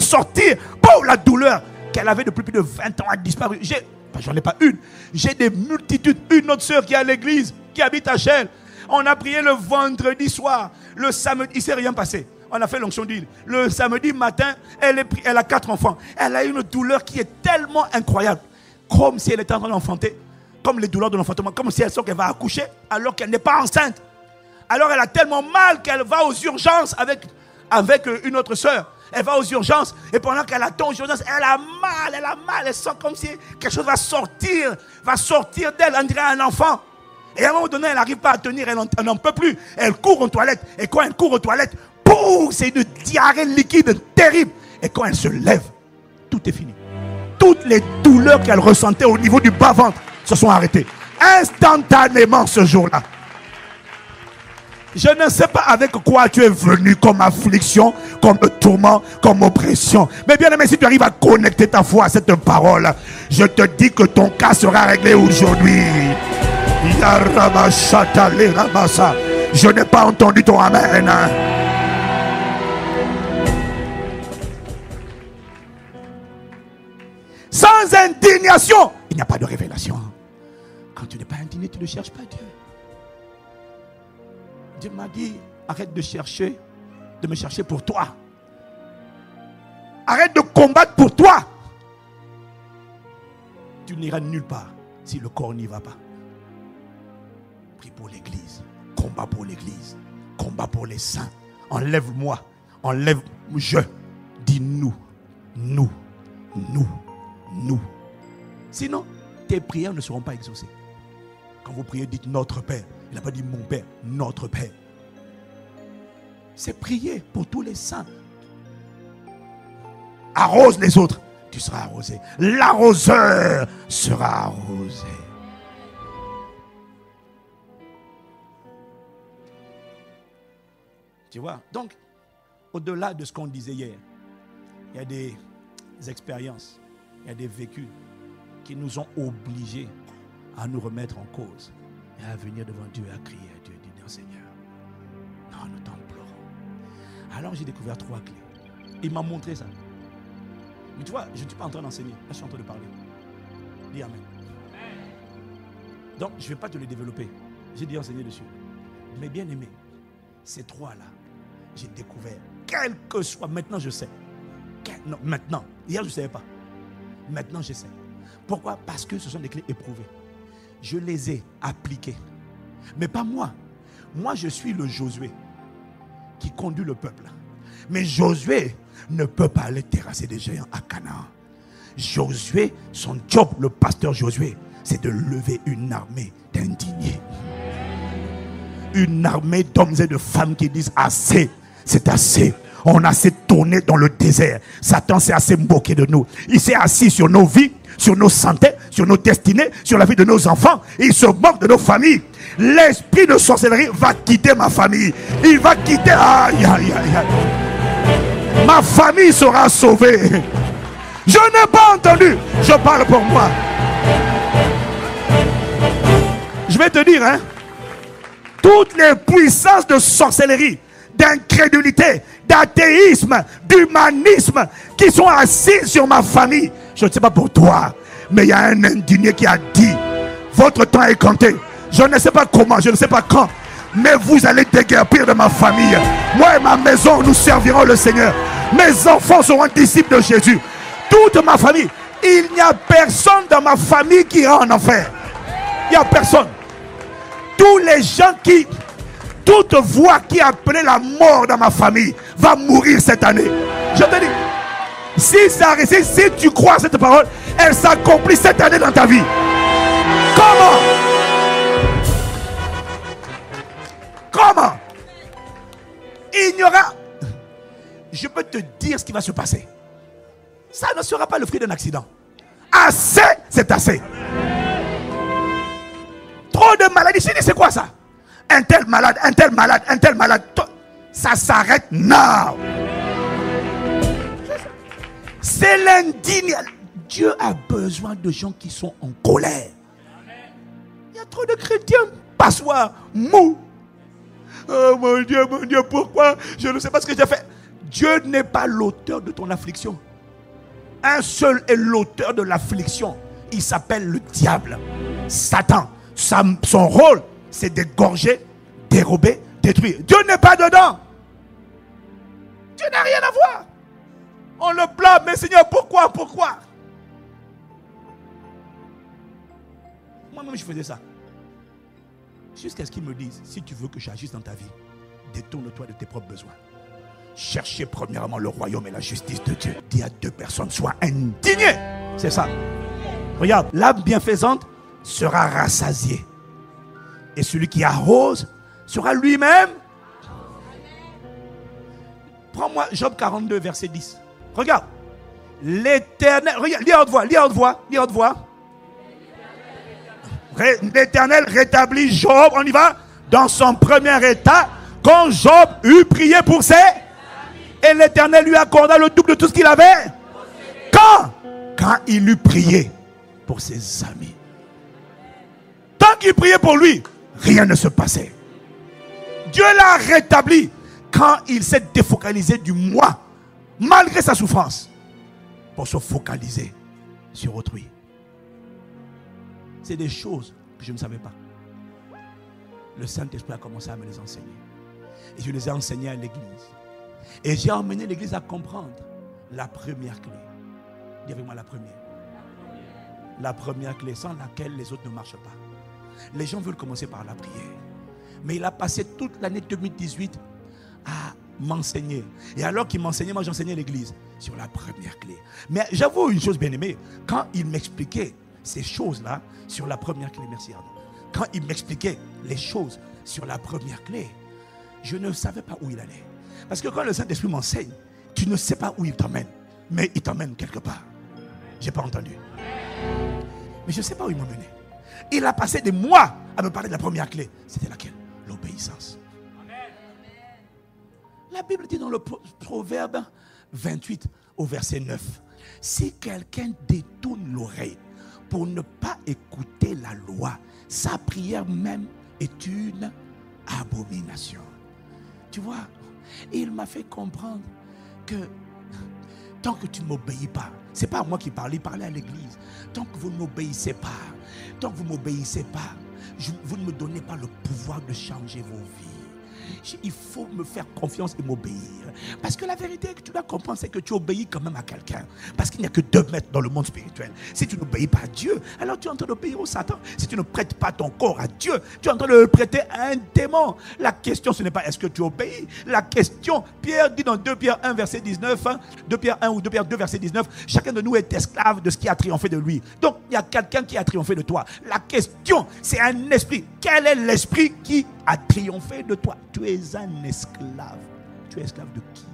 [SPEAKER 1] Pour la douleur qu'elle avait depuis plus de 20 ans a disparu. J'en ai pas une. J'ai des multitudes. Une autre sœur qui est à l'église, qui habite à Chelles. On a prié le vendredi soir. Le samedi, il ne s'est rien passé. On a fait l'onction d'huile. Le samedi matin, elle a 4 enfants. Elle a une douleur qui est tellement incroyable. Comme si elle était en train d'enfanter. Comme les douleurs de l'enfantement. Comme si elle sent qu'elle va accoucher alors qu'elle n'est pas enceinte. Alors elle a tellement mal qu'elle va aux urgences avec une autre sœur. Elle va aux urgences et pendant qu'elle attend aux urgences, elle a mal. Elle sent comme si quelque chose va sortir d'elle, on dirait un enfant. Et à un moment donné, elle n'arrive pas à tenir, elle n'en peut plus. Elle court aux toilettes. Et quand elle court aux toilettes, c'est une diarrhée liquide terrible. Et quand elle se lève, tout est fini. Toutes les douleurs qu'elle ressentait au niveau du bas-ventre se sont arrêtées. Instantanément ce jour-là. Je ne sais pas avec quoi tu es venu comme affliction, comme tourment, comme oppression. Mais bien aimé, si tu arrives à connecter ta foi à cette parole, je te dis que ton cas sera réglé aujourd'hui. Je n'ai pas entendu ton amen. Sans indignation, il n'y a pas de révélation. Quand tu n'es pas indigné, tu ne cherches pas Dieu. Dieu m'a dit, arrête de me chercher pour toi. Arrête de combattre pour toi. Tu n'iras nulle part si le corps n'y va pas. Prie pour l'église. Combat pour l'église. Combat pour les saints. Enlève-moi. Je. Dis nous. Sinon, tes prières ne seront pas exaucées. Quand vous priez, dites notre Père. Il n'a pas dit mon Père, notre Père. C'est prier pour tous les saints. Arrose les autres. tu seras arrosé. L'arroseur sera arrosé. Tu vois, donc, au-delà de ce qu'on disait hier, il y a des expériences, il y a des vécus qui nous ont obligés à nous remettre en cause et à venir devant Dieu et à crier à Dieu et dire Seigneur, non, nous t'implorons. Alors j'ai découvert 3 clés. Il m'a montré ça. Mais tu vois, je ne suis pas en train d'enseigner, là je suis en train de parler. Dis Amen. Donc je ne vais pas te les développer. J'ai dit enseigner dessus. Mais bien aimé, ces 3-là, j'ai découvert, quel que soit, maintenant je sais. Non, maintenant, hier je ne savais pas. Maintenant je sais. Pourquoi? Parce que ce sont des clés éprouvées. Je les ai appliquées. Mais pas moi. Moi je suis le Josué qui conduit le peuple. Mais Josué ne peut pas aller terrasser des géants à Canaan. Josué, son job, le pasteur Josué, c'est de lever une armée d'indignés. Une armée d'hommes et de femmes qui disent assez, c'est assez. On a assez tourné dans le désert. Satan s'est assez moqué de nous. Il s'est assis sur nos vies, sur nos santé, sur nos destinées, sur la vie de nos enfants. Il se moque de nos familles. L'esprit de sorcellerie va quitter ma famille. Il va quitter. Aïe, aïe, aïe, aïe. Ma famille sera sauvée. Je n'ai pas entendu. Je parle pour moi. Je vais te dire, hein. Toutes les puissances de sorcellerie, d'incrédulité, d'athéisme, d'humanisme qui sont assises sur ma famille. Je ne sais pas pour toi, mais il y a un indigné qui a dit, votre temps est compté. Je ne sais pas comment, je ne sais pas quand, mais vous allez déguerpir de ma famille. Moi et ma maison, nous servirons le Seigneur. Mes enfants seront disciples de Jésus. Toute ma famille. Il n'y a personne dans ma famille qui ira en enfer. Il n'y a personne. Tous les gens qui, toute voix qui appelait la mort dans ma famille va mourir cette année. Je te dis, si tu crois à cette parole, elle s'accomplit cette année dans ta vie. Comment? Comment? Il n'y aura... Je peux te dire ce qui va se passer. Ça ne sera pas le fruit d'un accident. Assez, c'est assez. Trop de maladies. Je dis, c'est quoi ça? Un tel malade, un tel malade, un tel malade. Ça s'arrête now. C'est l'indignation. Dieu a besoin de gens qui sont en colère. Il y a trop de chrétiens passoires, mous. Oh mon Dieu, pourquoi? Je ne sais pas ce que j'ai fait. Dieu n'est pas l'auteur de ton affliction. Un seul est l'auteur de l'affliction. Il s'appelle le diable, Satan. Son rôle, c'est d'égorger, dérober, détruire. Dieu n'est pas dedans. Dieu n'a rien à voir. On le blâme, mais Seigneur, pourquoi? Moi-même, je faisais ça. Jusqu'à ce qu'ils me disent, si tu veux que j'agisse dans ta vie, détourne-toi de tes propres besoins. Cherchez premièrement le royaume et la justice de Dieu. Dis à 2 personnes, sois indigné. C'est ça. Regarde, l'âme bienfaisante sera rassasiée. Et celui qui arrose sera lui-même. Prends-moi Job 42, verset 10. Regarde. L'Éternel, regarde, lis à haute voix. L'Éternel rétablit Job, on y va, dans son premier état, quand Job eut prié pour ses... Et l'Éternel lui accorda le double de tout ce qu'il avait. Quand il eut prié pour ses amis. Tant qu'il priait pour lui, rien ne se passait. Dieu l'a rétabli quand il s'est défocalisé du moi, malgré sa souffrance, pour se focaliser sur autrui. C'est des choses que je ne savais pas. Le Saint-Esprit a commencé à me les enseigner. Et je les ai enseignées à l'église. Et j'ai emmené l'église à comprendre la première clé. Dis avec moi la première. La première clé sans laquelle les autres ne marchent pas. Les gens veulent commencer par la prière. Mais il a passé toute l'année 2018 à m'enseigner. Et alors qu'il m'enseignait, moi j'enseignais l'église sur la première clé. Mais j'avoue une chose bien aimée. Quand il m'expliquait ces choses-là sur la première clé, merci Arnaud. Quand il m'expliquait les choses sur la première clé, je ne savais pas où il allait. Parce que quand le Saint-Esprit m'enseigne, tu ne sais pas où il t'emmène, mais il t'emmène quelque part. J'ai pas entendu. Mais je ne sais pas où il m'a mené. Il a passé des mois à me parler de la première clé. C'était laquelle? L'obéissance. La Bible dit dans le Proverbe 28 au verset 9, si quelqu'un détourne l'oreille pour ne pas écouter la loi, sa prière même est une abomination. Tu vois, il m'a fait comprendre que tant que tu ne m'obéis pas, ce n'est pas à moi qui parle, il parlait à l'église. Tant que vous ne m'obéissez pas, tant que vous ne m'obéissez pas, vous ne me donnez pas le pouvoir de changer vos vies. Il faut me faire confiance et m'obéir. Parce que la vérité que tu dois comprendre, c'est que tu obéis quand même à quelqu'un. Parce qu'il n'y a que 2 maîtres dans le monde spirituel. Si tu n'obéis pas à Dieu, alors tu es en train d'obéir au Satan. Si tu ne prêtes pas ton corps à Dieu, tu es en train de le prêter à un démon. La question, ce n'est pas est-ce que tu obéis. La question, Pierre dit dans 2 Pierre 1 verset 19, 2 Pierre 1 ou 2 Pierre 2 verset 19, chacun de nous est esclave de ce qui a triomphé de lui. Donc, il y a quelqu'un qui a triomphé de toi. La question, c'est un esprit. Quel est l'esprit qui a triomphé de toi? Tu es un esclave. Tu es esclave de qui?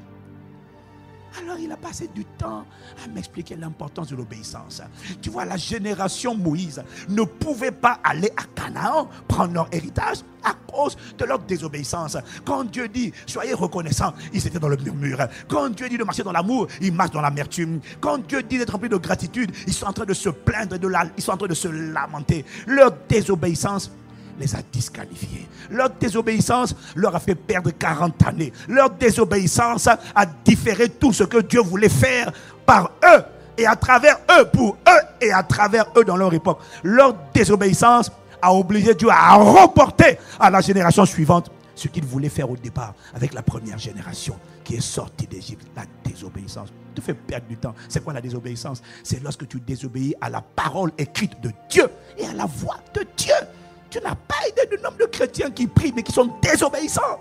[SPEAKER 1] Alors il a passé du temps à m'expliquer l'importance de l'obéissance. Tu vois, la génération Moïse ne pouvait pas aller à Canaan prendre leur héritage à cause de leur désobéissance. Quand Dieu dit soyez reconnaissants, ils étaient dans le murmure. Quand Dieu dit de marcher dans l'amour, ils marchent dans l'amertume. Quand Dieu dit d'être remplis de gratitude, ils sont en train de se plaindre, ils sont en train de se lamenter. Leur désobéissance les a disqualifiés. Leur désobéissance leur a fait perdre 40 années. Leur désobéissance a différé tout ce que Dieu voulait faire par eux et à travers eux, pour eux et à travers eux dans leur époque. Leur désobéissance a obligé Dieu à reporter à la génération suivante ce qu'il voulait faire au départ avec la première génération qui est sortie d'Égypte. La désobéissance te fait perdre du temps. C'est quoi la désobéissance? C'est lorsque tu désobéis à la parole écrite de Dieu et à la voix de Dieu. Tu n'as pas idée du nombre de chrétiens qui prient mais qui sont désobéissants.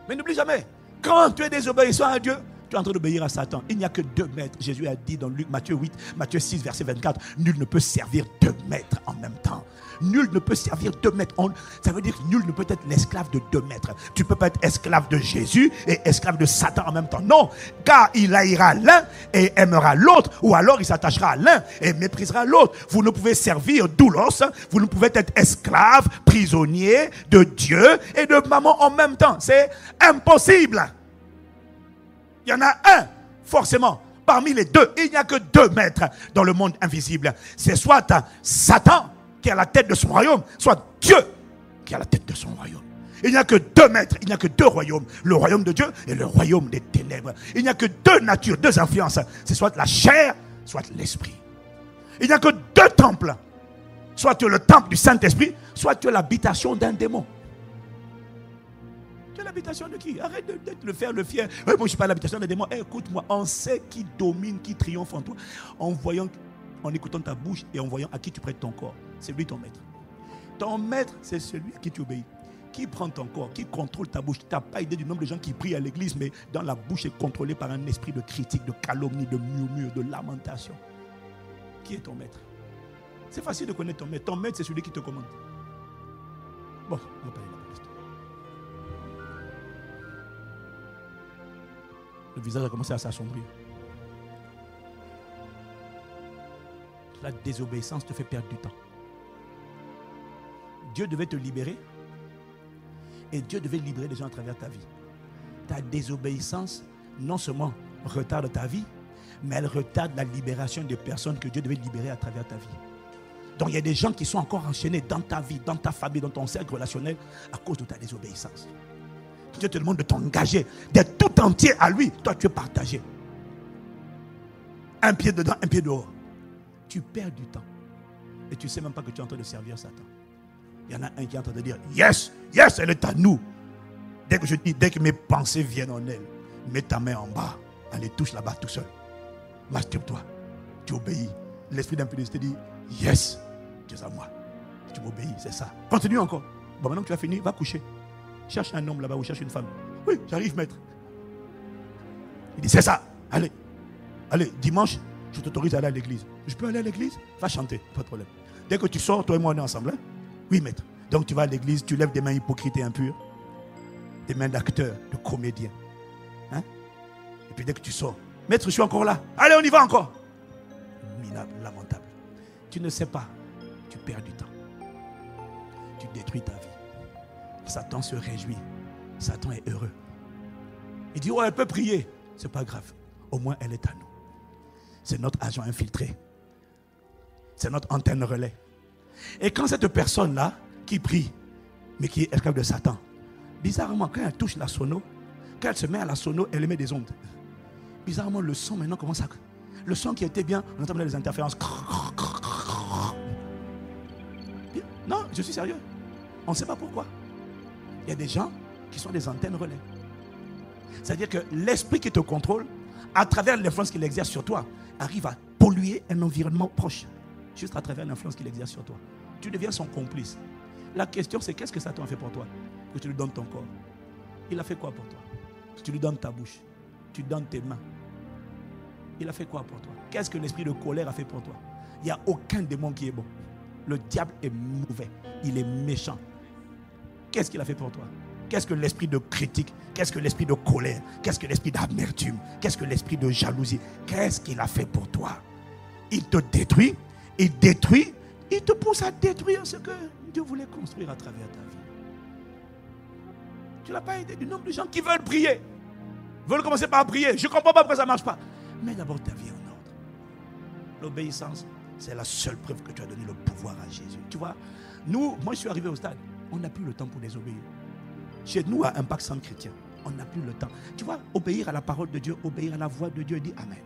[SPEAKER 1] Mais n'oublie jamais, quand tu es désobéissant à Dieu, tu es en train d'obéir à Satan. Il n'y a que 2 maîtres. Jésus a dit dans Matthieu 8, Matthieu 6, verset 24, nul ne peut servir 2 maîtres en même temps. Nul ne peut servir 2 maîtres. Ça veut dire que nul ne peut être l'esclave de 2 maîtres. Tu ne peux pas être esclave de Jésus et esclave de Satan en même temps. Non, car il haïra l'un et aimera l'autre, ou alors il s'attachera à l'un et méprisera l'autre. Vous ne pouvez servir doulos, vous ne pouvez être esclave, prisonnier de Dieu et de maman en même temps. C'est impossible. Il y en a un, forcément. Parmi les 2, il n'y a que 2 maîtres dans le monde invisible. C'est soit Satan qui est à la tête de son royaume, soit Dieu qui est à la tête de son royaume. Il n'y a que 2 maîtres, il n'y a que 2 royaumes. Le royaume de Dieu et le royaume des ténèbres. Il n'y a que 2 natures, 2 influences. C'est soit la chair, soit l'esprit. Il n'y a que 2 temples. Soit tu es le temple du Saint-Esprit, soit tu es l'habitation d'un démon. Tu es l'habitation de qui? Arrête de le faire le fier. Moi je ne suis pas l'habitation d'un démon. Écoute-moi, on sait qui domine, qui triomphe en toi. En écoutant ta bouche et en voyant à qui tu prêtes ton corps. C'est lui ton maître. Ton maître, c'est celui à qui tu obéis. Qui prend ton corps, qui contrôle ta bouche. Tu n'as pas idée du nombre de gens qui prient à l'église, mais dans la bouche est contrôlée par un esprit de critique, de calomnie, de murmure, de lamentation. Qui est ton maître? C'est facile de connaître ton maître. Ton maître, c'est celui qui te commande. Bon, on va parler de la histoire. Le visage a commencé à s'assombrir. La désobéissance te fait perdre du temps. Dieu devait te libérer et Dieu devait libérer les gens à travers ta vie. Ta désobéissance, non seulement retarde ta vie, mais elle retarde la libération des personnes que Dieu devait libérer à travers ta vie. Donc il y a des gens qui sont encore enchaînés dans ta vie, dans ta famille, dans ton cercle relationnel à cause de ta désobéissance. Dieu te demande de t'engager, d'être tout entier à lui. Toi, tu es partagé. Un pied dedans, un pied dehors. Tu perds du temps. Et tu ne sais même pas que tu es en train de servir Satan. Il y en a un qui est en train de dire yes, yes, elle est à nous. Dès que mes pensées viennent en elle, mets ta main en bas, allez, touche là-bas tout seul. Masturbe-toi. Tu obéis. L'esprit d'impudicité dit yes, tu es à moi. Tu m'obéis, c'est ça. Continue encore. Bon, maintenant que tu as fini, va coucher. Cherche un homme là-bas ou cherche une femme. Oui, j'arrive, maître. Il dit c'est ça. Allez, dimanche, je t'autorise à aller à l'église. Je peux aller à l'église? Va chanter, pas de problème. Dès que tu sors, toi et moi on est ensemble. Hein? Oui, maître. Donc tu vas à l'église, tu lèves des mains hypocrites et impures. Des mains d'acteur, de comédien. Hein? Et puis dès que tu sors, maître, je suis encore là. Allez, on y va encore. minable, lamentable. Tu ne sais pas, tu perds du temps. Tu détruis ta vie. Satan se réjouit. Satan est heureux. Il dit, oh, elle peut prier. C'est pas grave. Au moins, elle est à nous. C'est notre agent infiltré. C'est notre antenne relais. Et quand cette personne-là, qui prie, mais qui est esclave de Satan, bizarrement, quand elle touche la sono, quand elle se met à la sono, elle émet des ondes. Bizarrement, le son maintenant commence à... Le son qui était bien, on entend les interférences. Non, je suis sérieux. On ne sait pas pourquoi. Il y a des gens qui sont des antennes relais. C'est-à-dire que l'esprit qui te contrôle, à travers l'influence qu'il exerce sur toi, arrive à polluer un environnement proche. Juste à travers l'influence qu'il exerce sur toi. Tu deviens son complice. La question c'est qu'est-ce que Satan a fait pour toi? Que tu lui donnes ton corps. Il a fait quoi pour toi? Tu lui donnes ta bouche. Tu donnes tes mains. Il a fait quoi pour toi? Qu'est-ce que l'esprit de colère a fait pour toi? Il n'y a aucun démon qui est bon. Le diable est mauvais. Il est méchant. Qu'est-ce qu'il a fait pour toi? Qu'est-ce que l'esprit de critique? Qu'est-ce que l'esprit de colère? Qu'est-ce que l'esprit d'amertume? Qu'est-ce que l'esprit de jalousie? Qu'est-ce qu'il a fait pour toi? Il te détruit. Il détruit. Il te pousse à détruire ce que Dieu voulait construire à travers ta vie. Tu n'as pas aidé du nombre de gens qui veulent prier. Veulent commencer par prier. Je ne comprends pas pourquoi ça ne marche pas. Mets d'abord ta vie en ordre. L'obéissance, c'est la seule preuve que tu as donné le pouvoir à Jésus. Tu vois, moi je suis arrivé au stade. On n'a plus le temps pour désobéir. Chez nous, à Impact Centre Chrétien, on n'a plus le temps. Tu vois, obéir à la parole de Dieu, obéir à la voix de Dieu, dit Amen.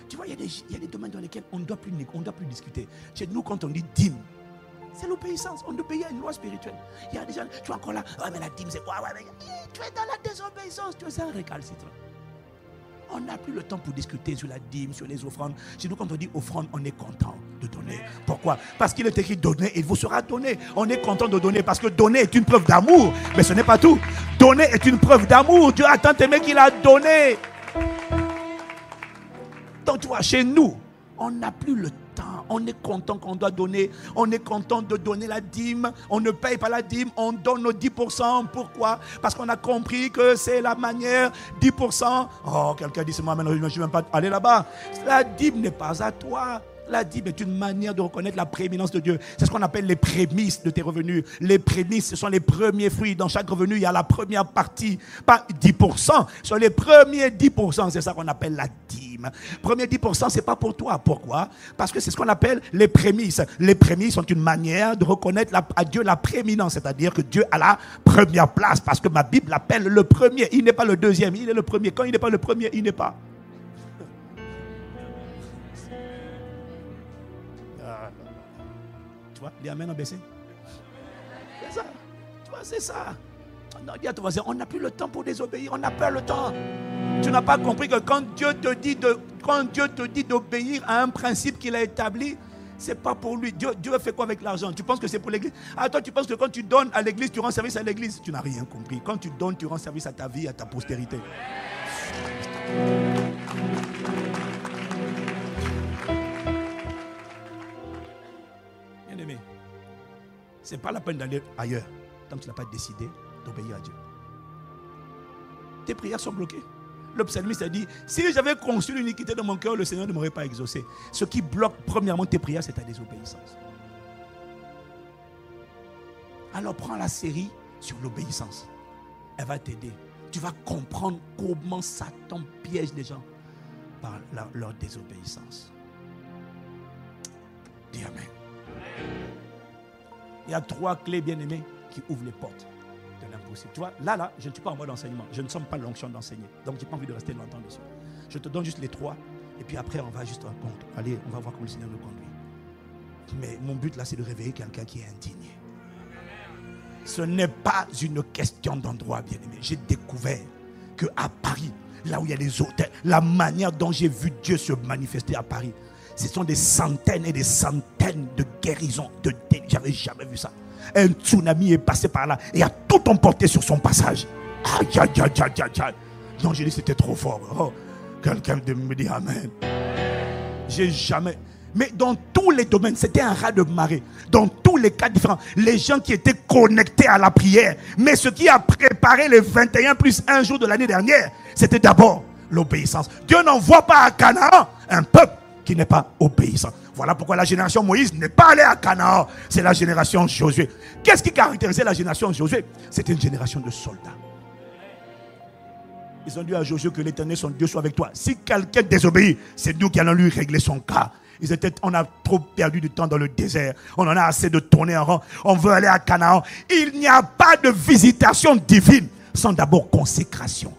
[SPEAKER 1] Tu vois, il y a des domaines dans lesquels on ne doit plus discuter. Chez nous, quand on dit dîme, c'est l'obéissance. On obéit à une loi spirituelle. Il y a des gens, tu es encore là, oh, mais la dîme c'est quoi? Tu es dans la désobéissance, tu es un récalcitrant. On n'a plus le temps pour discuter sur la dîme, sur les offrandes. Chez nous, quand on dit offrande, on est content de donner. Pourquoi? Parce qu'il est écrit donner, il vous sera donné. On est content de donner parce que donner est une preuve d'amour. Mais ce n'est pas tout. Donner est une preuve d'amour. Dieu a tant aimé qu'il a donné. Donc tu vois, chez nous, on n'a plus le temps. On est content qu'on doit donner. On est content de donner la dîme. On ne paye pas la dîme. On donne nos 10%. Pourquoi? Parce qu'on a compris que c'est la manière. 10%. Oh, quelqu'un dit, c'est moi, maintenant je ne vais même pas aller là-bas. La dîme n'est pas à toi. La dîme est une manière de reconnaître la prééminence de Dieu. C'est ce qu'on appelle les prémices de tes revenus. Les prémices, ce sont les premiers fruits. Dans chaque revenu, il y a la première partie. Pas 10%. Ce sont les premiers 10%. C'est ça qu'on appelle la dîme. Premier 10%, ce n'est pas pour toi. Pourquoi? Parce que c'est ce qu'on appelle les prémices. Les prémices sont une manière de reconnaître à Dieu la prééminence. C'est-à-dire que Dieu a la première place. Parce que ma Bible l'appelle le premier. Il n'est pas le deuxième, il est le premier. Quand il n'est pas le premier, il n'est pas. Tu vois, les amens ont baissé. C'est ça. Tu vois, c'est ça. Non, dis à ton voisin, on n'a plus le temps pour désobéir, on n'a pas le temps. Tu n'as pas compris que quand Dieu te dit d'obéir à un principe qu'il a établi, c'est pas pour lui. Dieu fait quoi avec l'argent? Tu penses que c'est pour l'église? Ah, toi, tu penses que quand tu donnes à l'église, tu rends service à l'église? Tu n'as rien compris. Quand tu donnes, tu rends service à ta vie, à ta postérité. Bien-aimé, c'est pas la peine d'aller ailleurs tant que tu n'as pas décidé d'obéir à Dieu. Tes prières sont bloquées. Le psalmiste a dit, si j'avais conçu l'iniquité dans mon cœur, le Seigneur ne m'aurait pas exaucé. Ce qui bloque premièrement tes prières, c'est ta désobéissance. Alors prends la série sur l'obéissance. Elle va t'aider. Tu vas comprendre comment Satan piège les gens par leur désobéissance. Dis Amen. Il y a 3 clés, bien-aimés, qui ouvrent les portes de l'impossible. Tu vois, là, je ne suis pas en mode enseignement. Je ne sens pas l'onction d'enseigner. Donc, je n'ai pas envie de rester longtemps dessus. Je te donne juste les 3. Et puis après, on va juste raconter. Allez, on va voir comment le Seigneur nous conduit. Mais mon but là, c'est de réveiller quelqu'un qui est indigné. Ce n'est pas une question d'endroit, bien-aimé. J'ai découvert qu'à Paris, là où il y a les hôtels, la manière dont j'ai vu Dieu se manifester à Paris, ce sont des centaines et des centaines de guérisons, de délits. J'avais jamais vu ça. Un tsunami est passé par là et a tout emporté sur son passage. Aïe, aïe, aïe, aïe, aïe, aïe. Non, j'ai dit c'était trop fort. Oh, quelqu'un me dit Amen. J'ai jamais... Mais dans tous les domaines, c'était un raz de marée. Dans tous les cas différents, les gens qui étaient connectés à la prière. Mais ce qui a préparé les 21 plus 1 jour de l'année dernière, c'était d'abord l'obéissance. Dieu n'envoie pas à Canaan un peuple qui n'est pas obéissant. Voilà pourquoi la génération Moïse n'est pas allée à Canaan. C'est la génération Josué. Qu'est-ce qui caractérisait la génération Josué? C'était une génération de soldats. Ils ont dit à Josué que l'Éternel, son Dieu, soit avec toi. Si quelqu'un désobéit, c'est nous qui allons lui régler son cas. On a trop perdu du temps dans le désert. On en a assez de tourner en rond. On veut aller à Canaan. Il n'y a pas de visitation divine sans d'abord consécration.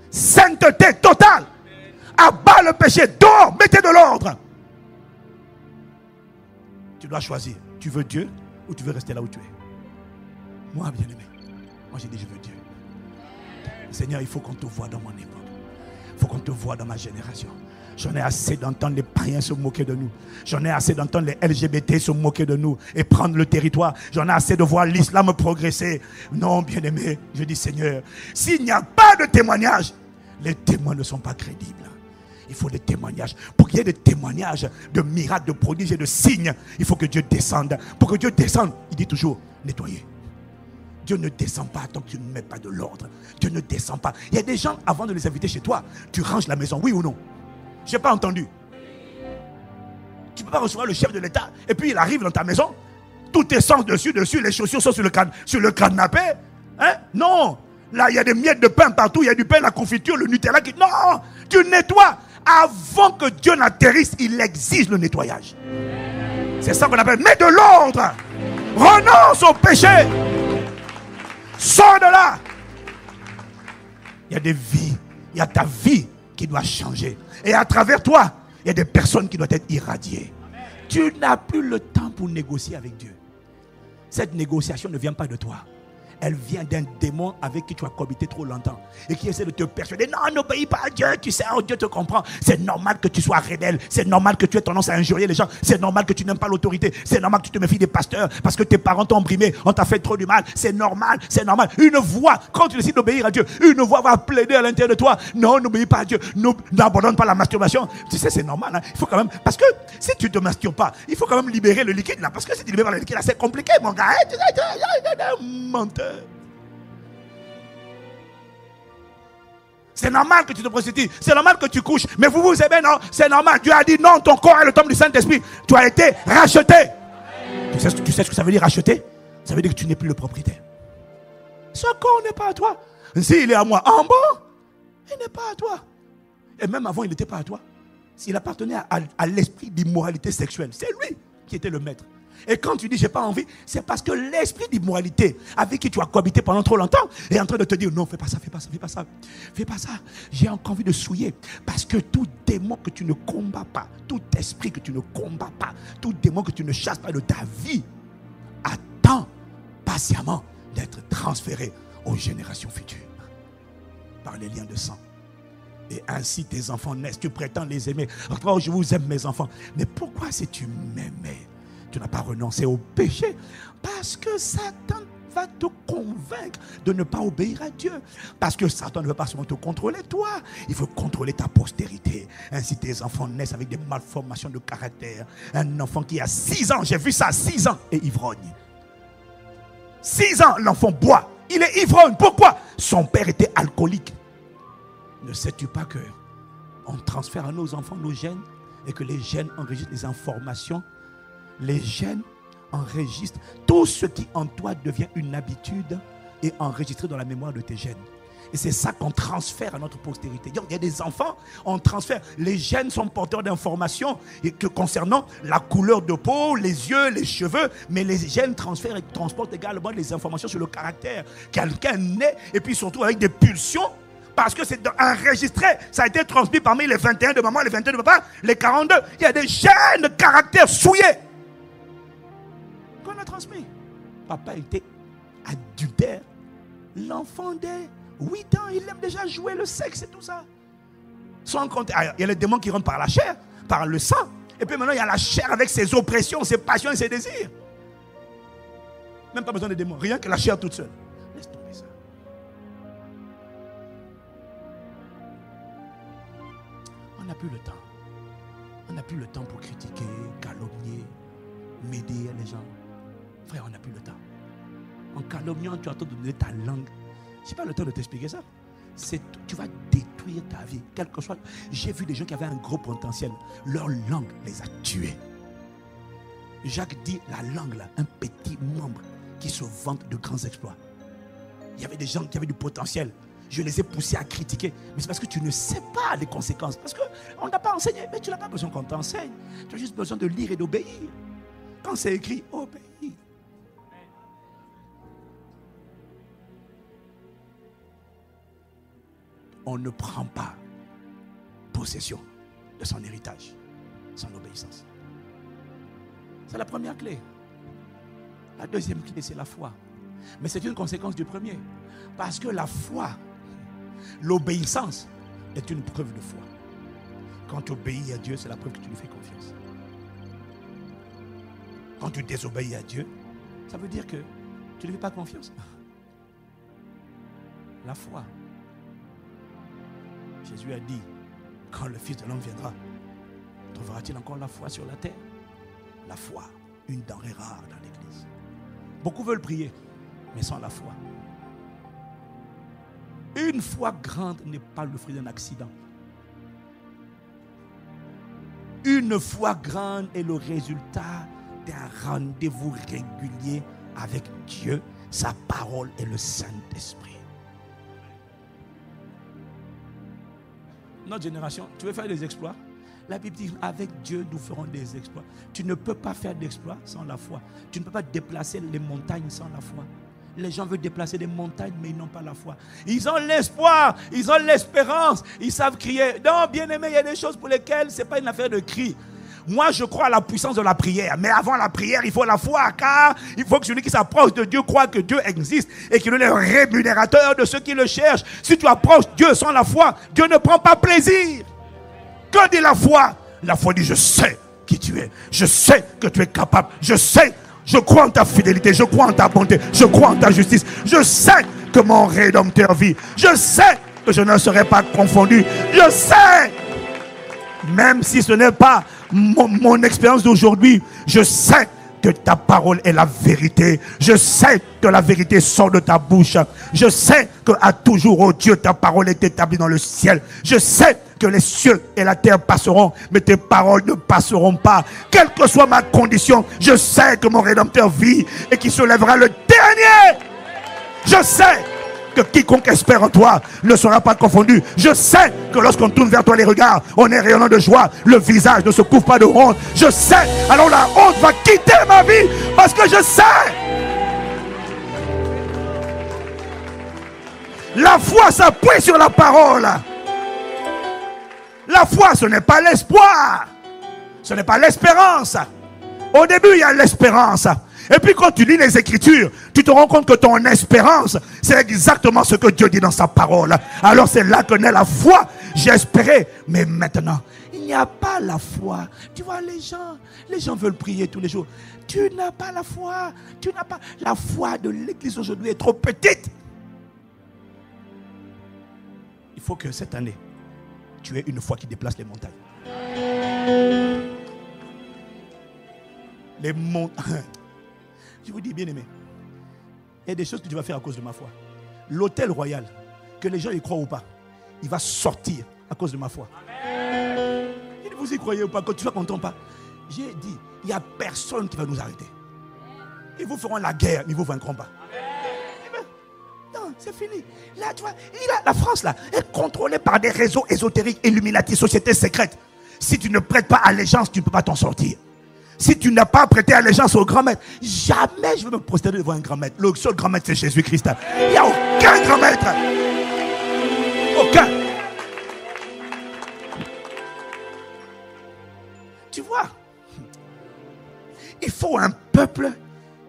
[SPEAKER 1] Sainteté totale. Abat le péché. Dehors. Mettez de l'ordre. Tu dois choisir. Tu veux Dieu ou tu veux rester là où tu es? Moi, bien aimé, moi j'ai dit je veux Dieu. Seigneur, il faut qu'on te voie dans mon époque. Il faut qu'on te voie dans ma génération. J'en ai assez d'entendre les païens se moquer de nous. J'en ai assez d'entendre les LGBT se moquer de nous et prendre le territoire. J'en ai assez de voir l'islam progresser. Non, bien-aimé, je dis Seigneur, s'il n'y a pas de témoignage, les témoins ne sont pas crédibles. Il faut des témoignages. Pour qu'il y ait des témoignages de miracles, de prodiges et de signes, il faut que Dieu descende. Pour que Dieu descende, il dit toujours, nettoyer. Dieu ne descend pas tant que tu ne mets pas de l'ordre. Dieu ne descend pas. Il y a des gens, avant de les inviter chez toi, tu ranges la maison, oui ou non? Je n'ai pas entendu. Tu ne peux pas recevoir le chef de l'État et puis il arrive dans ta maison, tout est sang dessus, les chaussures sont sur le canapé. Hein? Non. Là, il y a des miettes de pain partout, il y a du pain, la confiture, le Nutella qui... Non. Tu nettoies. Avant que Dieu n'atterrisse, il exige le nettoyage. C'est ça qu'on appelle mets de l'ordre. Renonce au péché. Sors de là. Il y a des vies. Il y a ta vie qui doit changer. Et à travers toi, il y a des personnes qui doivent être irradiées. Tu n'as plus le temps pour négocier avec Dieu. Cette négociation ne vient pas de toi. Elle vient d'un démon avec qui tu as cohabité trop longtemps et qui essaie de te persuader. Non, n'obéis pas à Dieu, tu sais, oh, Dieu te comprend. C'est normal que tu sois rebelle. C'est normal que tu aies tendance à injurier les gens. C'est normal que tu n'aimes pas l'autorité. C'est normal que tu te méfies des pasteurs parce que tes parents t'ont brimé, on t'a fait trop du mal. C'est normal, c'est normal. Une voix, quand tu décides d'obéir à Dieu, une voix va plaider à l'intérieur de toi. Non, n'obéis pas à Dieu. N'abandonne pas la masturbation. Tu sais, c'est normal. Hein. Il faut quand même, parce que si tu ne te masturbes pas, il faut quand même libérer le liquide là. Parce que si tu libères le liquide là, c'est compliqué, mon gars. Menteur. C'est normal que tu te prostitues. C'est normal que tu couches. Mais vous vous aimez, non? C'est normal. Dieu a dit non, ton corps est le temple du Saint-Esprit. Tu as été racheté. Tu sais ce que ça veut dire racheter? Ça veut dire que tu n'es plus le propriétaire. Ce corps n'est pas à toi. S'il est à moi en bas, il n'est pas à toi. Et même avant, il n'était pas à toi. S'il appartenait à l'esprit d'immoralité sexuelle, c'est lui qui était le maître. Et quand tu dis j'ai pas envie, c'est parce que l'esprit d'immoralité avec qui tu as cohabité pendant trop longtemps est en train de te dire non, fais pas ça, fais pas ça, fais pas ça, fais pas ça. J'ai encore envie de souiller. Parce que tout démon que tu ne combats pas, tout esprit que tu ne combats pas, tout démon que tu ne chasses pas de ta vie, attend patiemment d'être transféré aux générations futures par les liens de sang. Et ainsi tes enfants naissent. Tu prétends les aimer. Oh, je vous aime mes enfants. Mais pourquoi si tu m'aimais, tu n'as pas renoncé au péché? Parce que Satan va te convaincre de ne pas obéir à Dieu. Parce que Satan ne veut pas seulement te contrôler toi, il veut contrôler ta postérité. Ainsi tes enfants naissent avec des malformations de caractère. Un enfant qui a 6 ans, j'ai vu ça, 6 ans, est ivrogne. 6 ans, l'enfant boit. Il est ivrogne. Pourquoi? Son père était alcoolique. Ne sais-tu pas que on transfère à nos enfants nos gènes et que les gènes enregistrent les informations? Les gènes enregistrent tout ce qui en toi devient une habitude et enregistré dans la mémoire de tes gènes. Et c'est ça qu'on transfère à notre postérité. Il y a des enfants, on transfère. Les gènes sont porteurs d'informations concernant la couleur de peau, les yeux, les cheveux. Mais les gènes transfèrent et transportent également les informations sur le caractère. Quelqu'un naît et puis surtout avec des pulsions. Parce que c'est enregistré, ça a été transmis parmi les 21 de maman, les 22 de papa, les 42. Il y a des gènes de caractère souillés qu'on a transmis. Papa était adultère. L'enfant des 8 ans, il aime déjà jouer le sexe et tout ça. Sans compter, il y a les démons qui rentrent par la chair, par le sang. Et puis maintenant, il y a la chair avec ses oppressions, ses passions et ses désirs. Même pas besoin de démons, rien que la chair toute seule. Laisse tomber ça. On n'a plus le temps. On n'a plus le temps pour critiquer, calomnier, médire les gens. Frère, on n'a plus le temps. En calomniant, tu as le temps de donner ta langue. Je n'ai pas le temps de t'expliquer ça. tu vas détruire ta vie. Quel que soit. J'ai vu des gens qui avaient un gros potentiel. Leur langue les a tués. Jacques dit, la langue là, un petit membre qui se vante de grands exploits. Il y avait des gens qui avaient du potentiel. Je les ai poussés à critiquer. Mais c'est parce que tu ne sais pas les conséquences. Parce qu'on n'a pas enseigné. Mais tu n'as pas besoin qu'on t'enseigne. Tu as juste besoin de lire et d'obéir. Quand c'est écrit, obéis. On ne prend pas possession de son héritage sans obéissance. C'est la première clé. La deuxième clé, c'est la foi. Mais c'est une conséquence du premier. Parce que la foi, l'obéissance est une preuve de foi. Quand tu obéis à Dieu, c'est la preuve que tu lui fais confiance. Quand tu désobéis à Dieu, ça veut dire que tu ne lui fais pas confiance. La foi. Jésus a dit, quand le Fils de l'homme viendra, trouvera-t-il encore la foi sur la terre? La foi, une denrée rare dans l'église. Beaucoup veulent prier, mais sans la foi. Une foi grande n'est pas le fruit d'un accident. Une foi grande est le résultat d'un rendez-vous régulier avec Dieu, sa parole et le Saint-Esprit. Notre génération, tu veux faire des exploits? La Bible dit, avec Dieu, nous ferons des exploits. Tu ne peux pas faire d'exploits sans la foi. Tu ne peux pas déplacer les montagnes sans la foi. Les gens veulent déplacer des montagnes, mais ils n'ont pas la foi. Ils ont l'espoir, ils ont l'espérance, ils savent crier. Non, bien aimé, il y a des choses pour lesquelles ce n'est pas une affaire de cri. Moi, je crois à la puissance de la prière. Mais avant la prière, il faut la foi, car il faut que celui qui s'approche de Dieu croit que Dieu existe et qu'il est le rémunérateur de ceux qui le cherchent. Si tu approches Dieu sans la foi, Dieu ne prend pas plaisir. Que dit la foi? La foi dit, je sais qui tu es. Je sais que tu es capable. Je sais, je crois en ta fidélité. Je crois en ta bonté. Je crois en ta justice. Je sais que mon Rédempteur vit. Je sais que je ne serai pas confondu. Je sais, même si ce n'est pas mon expérience d'aujourd'hui, je sais que ta parole est la vérité. Je sais que la vérité sort de ta bouche. Je sais que à toujours, oh Dieu, ta parole est établie dans le ciel. Je sais que les cieux et la terre passeront, mais tes paroles ne passeront pas. Quelle que soit ma condition, je sais que mon Rédempteur vit et qu'il se lèvera le dernier. Je sais que quiconque espère en toi ne sera pas confondu. Je sais que lorsqu'on tourne vers toi les regards, on est rayonnant de joie. Le visage ne se couvre pas de honte. Je sais, alors la honte va quitter ma vie parce que je sais. La foi s'appuie sur la parole. La foi, ce n'est pas l'espoir. Ce n'est pas l'espérance. Au début, il y a l'espérance. Et puis quand tu lis les Écritures, tu te rends compte que ton espérance, c'est exactement ce que Dieu dit dans sa parole. Alors c'est là que naît la foi. J'ai espéré, mais maintenant, il n'y a pas la foi. Tu vois, les gens veulent prier tous les jours. Tu n'as pas la foi. Tu n'as pas la foi de l'Église aujourd'hui est trop petite. Il faut que cette année, tu aies une foi qui déplace les montagnes. Les montagnes. Je vous dis, bien aimé, il y a des choses que tu vas faire à cause de ma foi. L'hôtel royal, que les gens y croient ou pas, il va sortir à cause de ma foi. Amen. Vous y croyez ou pas, que tu sois content ou pas. J'ai dit, il n'y a personne qui va nous arrêter. Ils vous feront la guerre, mais ils ne vous vaincront pas. Amen. Non, c'est fini. Là, tu vois, la France là, est contrôlée par des réseaux ésotériques, Illuminati, sociétés secrètes. Si tu ne prêtes pas allégeance, tu ne peux pas t'en sortir. Si tu n'as pas prêté allégeance au grand maître, jamais je vais me prosterner devant un grand maître. Le seul grand maître, c'est Jésus-Christ. Il n'y a aucun grand maître. Aucun. Tu vois, il faut un peuple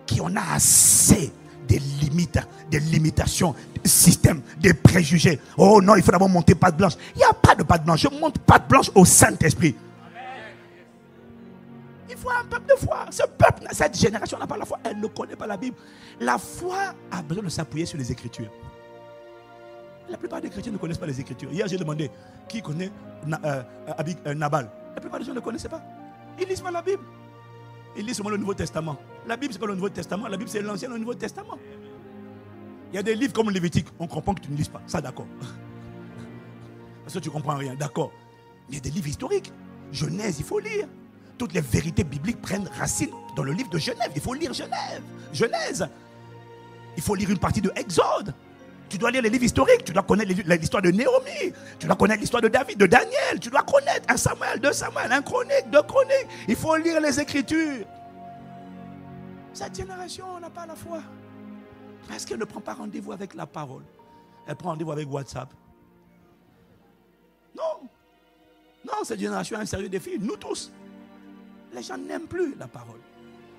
[SPEAKER 1] qui en a assez des limites, des limitations, des systèmes, des préjugés. Oh non, il faut d'abord monter patte blanche. Il n'y a pas de patte blanche. Je monte patte blanche au Saint-Esprit. Il faut un peuple de foi. Ce peuple, cette génération n'a pas la foi. Elle ne connaît pas la Bible. La foi a besoin de s'appuyer sur les Écritures. La plupart des chrétiens ne connaissent pas les Écritures. Hier, j'ai demandé qui connaît Nabal. La plupart des gens ne connaissaient pas. Ils ne lisent pas la Bible. Ils lisent seulement le Nouveau Testament. La Bible, ce n'est pas le Nouveau Testament. La Bible, c'est l'Ancien et le Nouveau Testament. Il y a des livres comme le Lévitique. On comprend que tu ne lises pas. Ça, d'accord. Parce que tu ne comprends rien, d'accord. Mais il y a des livres historiques. Genèse, il faut lire. Toutes les vérités bibliques prennent racine dans le livre de Genèse. Il faut lire Genèse. Il faut lire une partie de Exode. Tu dois lire les livres historiques. Tu dois connaître l'histoire de Naomi. Tu dois connaître l'histoire de David, de Daniel. Tu dois connaître 1 Samuel, 2 Samuel, 1 Chronique, 2 Chroniques. Il faut lire les Écritures. Cette génération n'a pas la foi. Parce qu'elle ne prend pas rendez-vous avec la parole. Elle prend rendez-vous avec WhatsApp. Non. Non, cette génération a un sérieux défi. Nous tous. Les gens n'aiment plus la parole.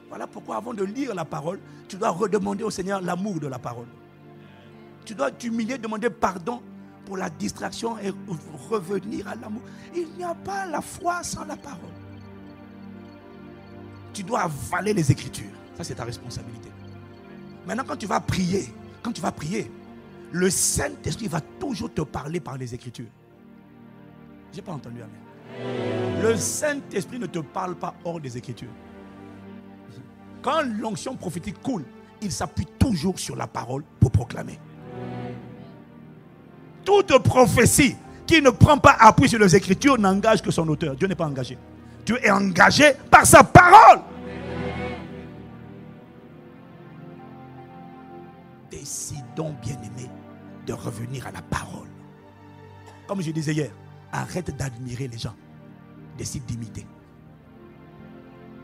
[SPEAKER 1] Voilà pourquoi avant de lire la parole, tu dois redemander au Seigneur l'amour de la parole. Tu dois t'humilier, demander pardon pour la distraction et revenir à l'amour. Il n'y a pas la foi sans la parole. Tu dois avaler les Écritures. Ça, c'est ta responsabilité. Maintenant, quand tu vas prier, le Saint-Esprit va toujours te parler par les Écritures. Je n'ai pas entendu, amen. Le Saint-Esprit ne te parle pas hors des Écritures. Quand l'onction prophétique coule, il s'appuie toujours sur la parole pour proclamer. Toute prophétie qui ne prend pas appui sur les Écritures n'engage que son auteur. Dieu n'est pas engagé. Dieu est engagé par sa parole. Décidons, bien-aimés, de revenir à la parole. Comme je disais hier, arrête d'admirer les gens. Décide d'imiter.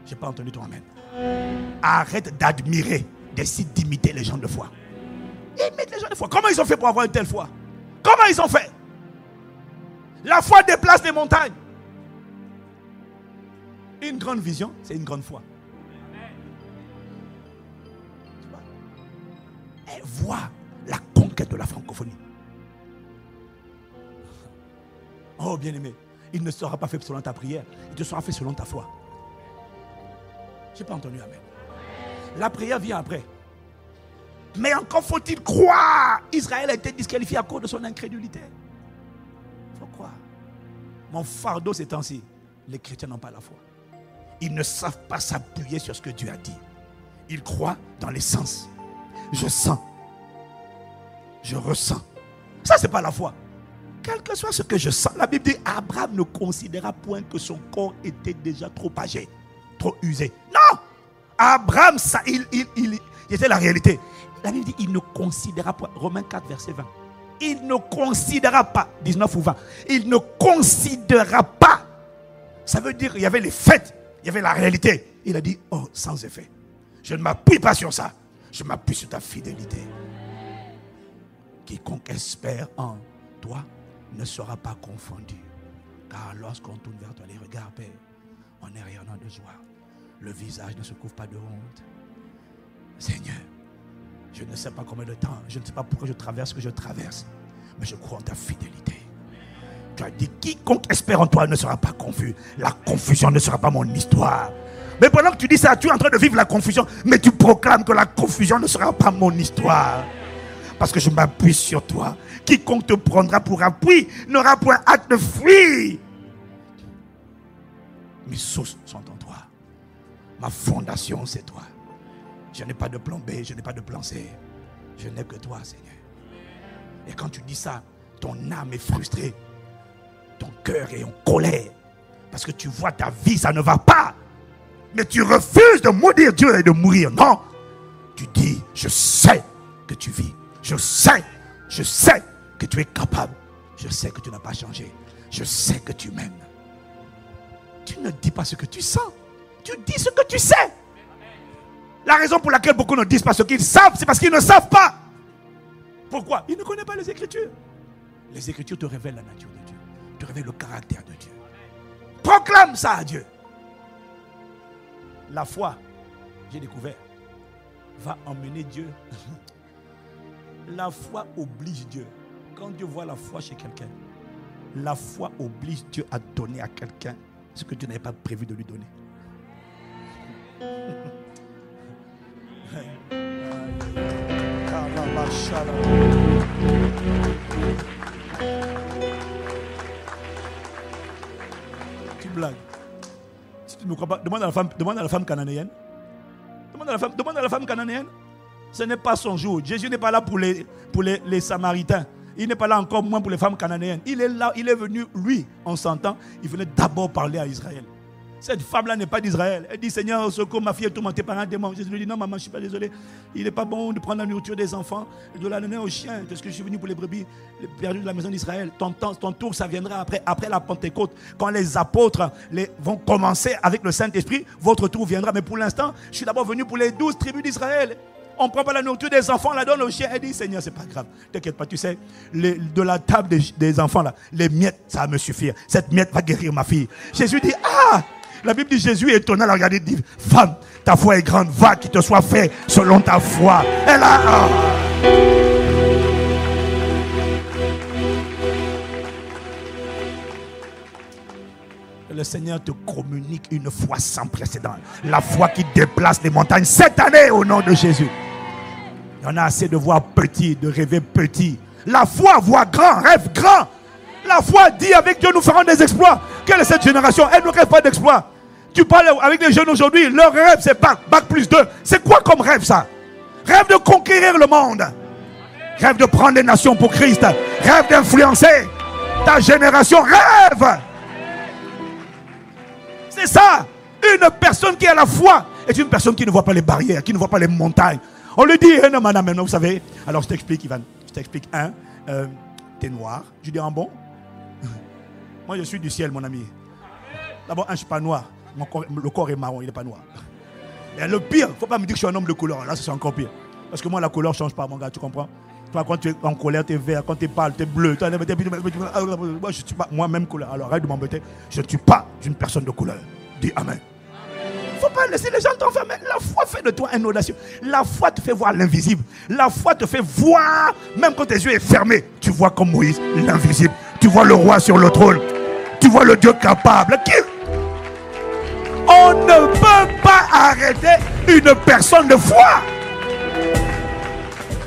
[SPEAKER 1] Je n'ai pas entendu ton amen. Arrête d'admirer. Décide d'imiter les gens de foi. Imite les gens de foi. Comment ils ont fait pour avoir une telle foi? Comment ils ont fait? La foi déplace les montagnes. Une grande vision, c'est une grande foi. Et vois la conquête de la francophonie. Oh bien-aimé, il ne sera pas fait selon ta prière, il te sera fait selon ta foi. Je n'ai pas entendu amen. La prière vient après. Mais encore faut-il croire. Israël a été disqualifié à cause de son incrédulité. Il faut croire. Mon fardeau ces temps-ci, les chrétiens n'ont pas la foi. Ils ne savent pas s'appuyer sur ce que Dieu a dit. Ils croient dans les sens. Je sens. Je ressens. Ça, ce n'est pas la foi. Quel que soit ce que je sens. La Bible dit, Abraham ne considéra point que son corps était déjà trop âgé, trop usé. Non! Abraham, ça, il était la réalité. La Bible dit, il ne considéra pas. Romains 4, verset 20. Il ne considéra pas. 19 ou 20. Il ne considéra pas. Ça veut dire qu'il y avait les faits. Il y avait la réalité. Il a dit, oh, sans effet. Je ne m'appuie pas sur ça. Je m'appuie sur ta fidélité. Quiconque espère en toi ne sera pas confondu. Car lorsqu'on tourne vers toi les regards, Père, on est rayonnant de joie. Le visage ne se couvre pas de honte. Seigneur, je ne sais pas combien de temps, je ne sais pas pourquoi je traverse ce que je traverse, mais je crois en ta fidélité. Tu as dit, quiconque espère en toi ne sera pas confus. La confusion ne sera pas mon histoire. Mais pendant que tu dis ça, tu es en train de vivre la confusion, mais tu proclames que la confusion ne sera pas mon histoire. Parce que je m'appuie sur toi. Quiconque te prendra pour appui n'aura point hâte de fuir. Mes sources sont en toi. Ma fondation, c'est toi. Je n'ai pas de plan B, je n'ai pas de plan C. Je n'ai que toi, Seigneur. Et quand tu dis ça, ton âme est frustrée. Ton cœur est en colère. Parce que tu vois ta vie, ça ne va pas. Mais tu refuses de maudire Dieu et de mourir. Non. Tu dis, je sais que tu vis. Je sais que tu es capable. Je sais que tu n'as pas changé. Je sais que tu m'aimes. Tu ne dis pas ce que tu sens. Tu dis ce que tu sais. La raison pour laquelle beaucoup ne disent pas ce qu'ils savent, c'est parce qu'ils ne savent pas. Pourquoi? Ils ne connaissent pas les Écritures. Les Écritures te révèlent la nature de Dieu. Te révèlent le caractère de Dieu. Proclame ça à Dieu. La foi, j'ai découvert, va emmener Dieu. La foi oblige Dieu. Quand Dieu voit la foi chez quelqu'un, la foi oblige Dieu à donner à quelqu'un ce que Dieu n'avait pas prévu de lui donner. Tu blagues. Si tu ne me crois pas, demande à la femme cananéenne. Demande à la femme cananéenne. Ce n'est pas son jour. Jésus n'est pas là pour les Samaritains. Il n'est pas là encore, moins pour les femmes cananéennes. Il est là, il est venu, lui, on s'entend, il venait d'abord parler à Israël. Cette femme-là n'est pas d'Israël. Elle dit, Seigneur, au secours, ma fille est tourmentée par un démon. Jésus lui dit, non, maman, je ne suis pas désolé. Il n'est pas bon de prendre la nourriture des enfants et de la donner aux chiens. Parce que je suis venu pour les brebis, les perdus de la maison d'Israël. Ton tour, ça viendra après la Pentecôte. Quand les apôtres vont commencer avec le Saint-Esprit, votre tour viendra. Mais pour l'instant, je suis d'abord venu pour les 12 tribus d'Israël. On ne prend pas la nourriture des enfants, on la donne aux chiens. Elle dit, Seigneur, c'est pas grave. T'inquiète pas, tu sais, de la table des enfants, là, les miettes, ça va me suffire. Cette miette va guérir ma fille. Jésus dit, ah! La Bible dit, Jésus étonné, elle a regardé, dit, femme, ta foi est grande, va, qu'il te soit fait selon ta foi. Elle a... Le Seigneur te communique une foi sans précédent. La foi qui déplace les montagnes cette année au nom de Jésus. Il y en a assez de voir petit, de rêver petit. La foi voit grand, rêve grand. La foi dit avec Dieu nous ferons des exploits. Quelle est cette génération? Elle ne rêve pas d'exploits. Tu parles avec les jeunes aujourd'hui, leur rêve c'est bac plus 2. C'est quoi comme rêve ça? Rêve de conquérir le monde. Rêve de prendre les nations pour Christ. Rêve d'influencer ta génération. Rêve. C'est ça. Une personne qui a la foi est une personne qui ne voit pas les barrières, qui ne voit pas les montagnes. On lui dit, non madame, maintenant vous savez. Alors je t'explique Ivan. Je t'explique. T'es noir. Je dis, bon. Moi je suis du ciel mon ami. D'abord, je ne suis pas noir. Le corps est marron, il n'est pas noir. Et le pire, il ne faut pas me dire que je suis un homme de couleur. Là, c'est encore pire. Parce que moi, la couleur ne change pas, mon gars, tu comprends? Toi, quand tu es en colère, tu es vert. Quand tu es pâle, tu es bleu. Moi, je suis pas moi-même couleur. Alors, arrête de m'embêter. Je ne suis pas une personne de couleur. Dis Amen. Il ne faut pas laisser les gens t'enfermer. La foi fait de toi un audacieux. La foi te fait voir l'invisible. La foi te fait voir, même quand tes yeux sont fermés, tu vois comme Moïse, l'invisible. Tu vois le roi sur le trône. Tu vois le Dieu capable. On ne peut pas arrêter une personne de foi.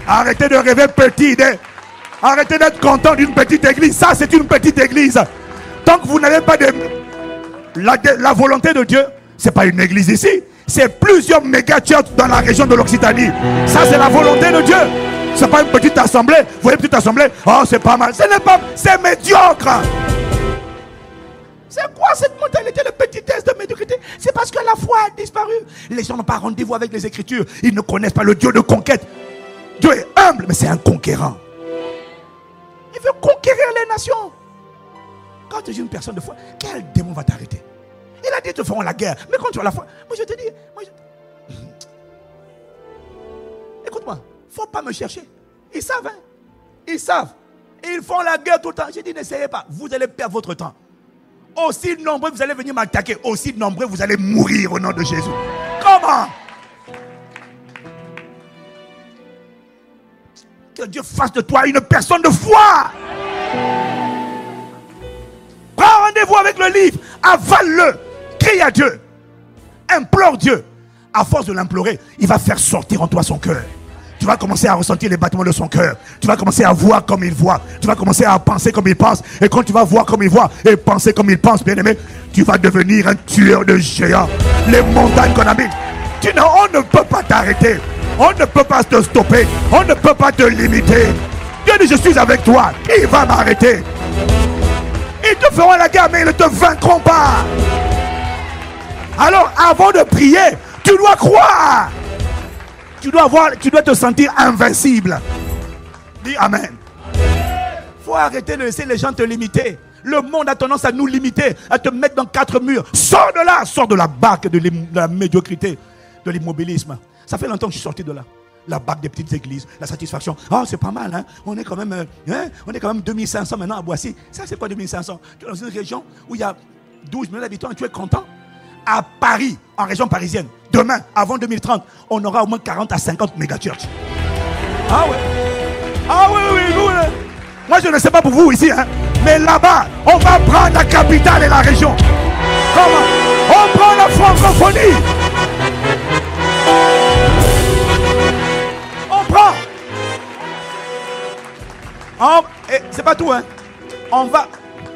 [SPEAKER 1] Arrêtez de rêver petit. Arrêtez d'être content d'une petite église. Ça, c'est une petite église. Tant que vous n'avez pas la volonté de Dieu, ce n'est pas une église ici. C'est plusieurs méga-churches dans la région de l'Occitanie. Ça, c'est la volonté de Dieu. Ce n'est pas une petite assemblée. Vous voyez, petite assemblée. Oh, c'est pas mal. Ce n'est pas... C'est médiocre. C'est quoi cette mentalité de petitesse, de médiocrité? C'est parce que la foi a disparu. Les gens n'ont pas rendez-vous avec les Écritures. Ils ne connaissent pas le Dieu de conquête. Dieu est humble, mais c'est un conquérant. Il veut conquérir les nations. Quand tu es une personne de foi, quel démon va t'arrêter? Il a dit qu'ils te feront la guerre. Mais quand tu as la foi, moi je te dis, écoute-moi, il ne faut pas me chercher. Ils savent, hein? Ils savent. Ils font la guerre tout le temps. J'ai dit, n'essayez pas. Vous allez perdre votre temps. Aussi nombreux vous allez venir m'attaquer, aussi nombreux vous allez mourir au nom de Jésus. Comment? Que Dieu fasse de toi une personne de foi. Prends rendez-vous avec le livre, avale-le, crie à Dieu, implore Dieu. À force de l'implorer, il va faire sortir en toi son cœur. Tu vas commencer à ressentir les battements de son cœur. Tu vas commencer à voir comme il voit. Tu vas commencer à penser comme il pense. Et quand tu vas voir comme il voit et penser comme il pense, bien aimé, tu vas devenir un tueur de géants. Les montagnes qu'on habite. On ne peut pas t'arrêter. On ne peut pas te stopper. On ne peut pas te limiter. Dieu dit, je suis avec toi. Qui va m'arrêter? Ils te feront la guerre, mais ils ne te vaincront pas. Alors, avant de prier, tu dois croire. Tu dois te sentir invincible. Dis Amen. Il faut arrêter de laisser les gens te limiter. Le monde a tendance à nous limiter, à te mettre dans 4 murs. Sors de là, sors de la barque de la médiocrité, de l'immobilisme. Ça fait longtemps que je suis sorti de là. La barque des petites églises, la satisfaction. Oh, c'est pas mal, hein? On est quand même 2500 maintenant à Boissy. Ça, c'est quoi 2500? Tu es dans une région où il y a 12 millions d'habitants et tu es content? À Paris, en région parisienne, demain, avant 2030, on aura au moins 40 à 50 méga-churches. Ah ouais. Ah oui, nous, moi je ne sais pas pour vous ici, hein, mais là-bas, on va prendre la capitale et la région. Comment? On prend la francophonie. On prend. C'est pas tout, hein. On va.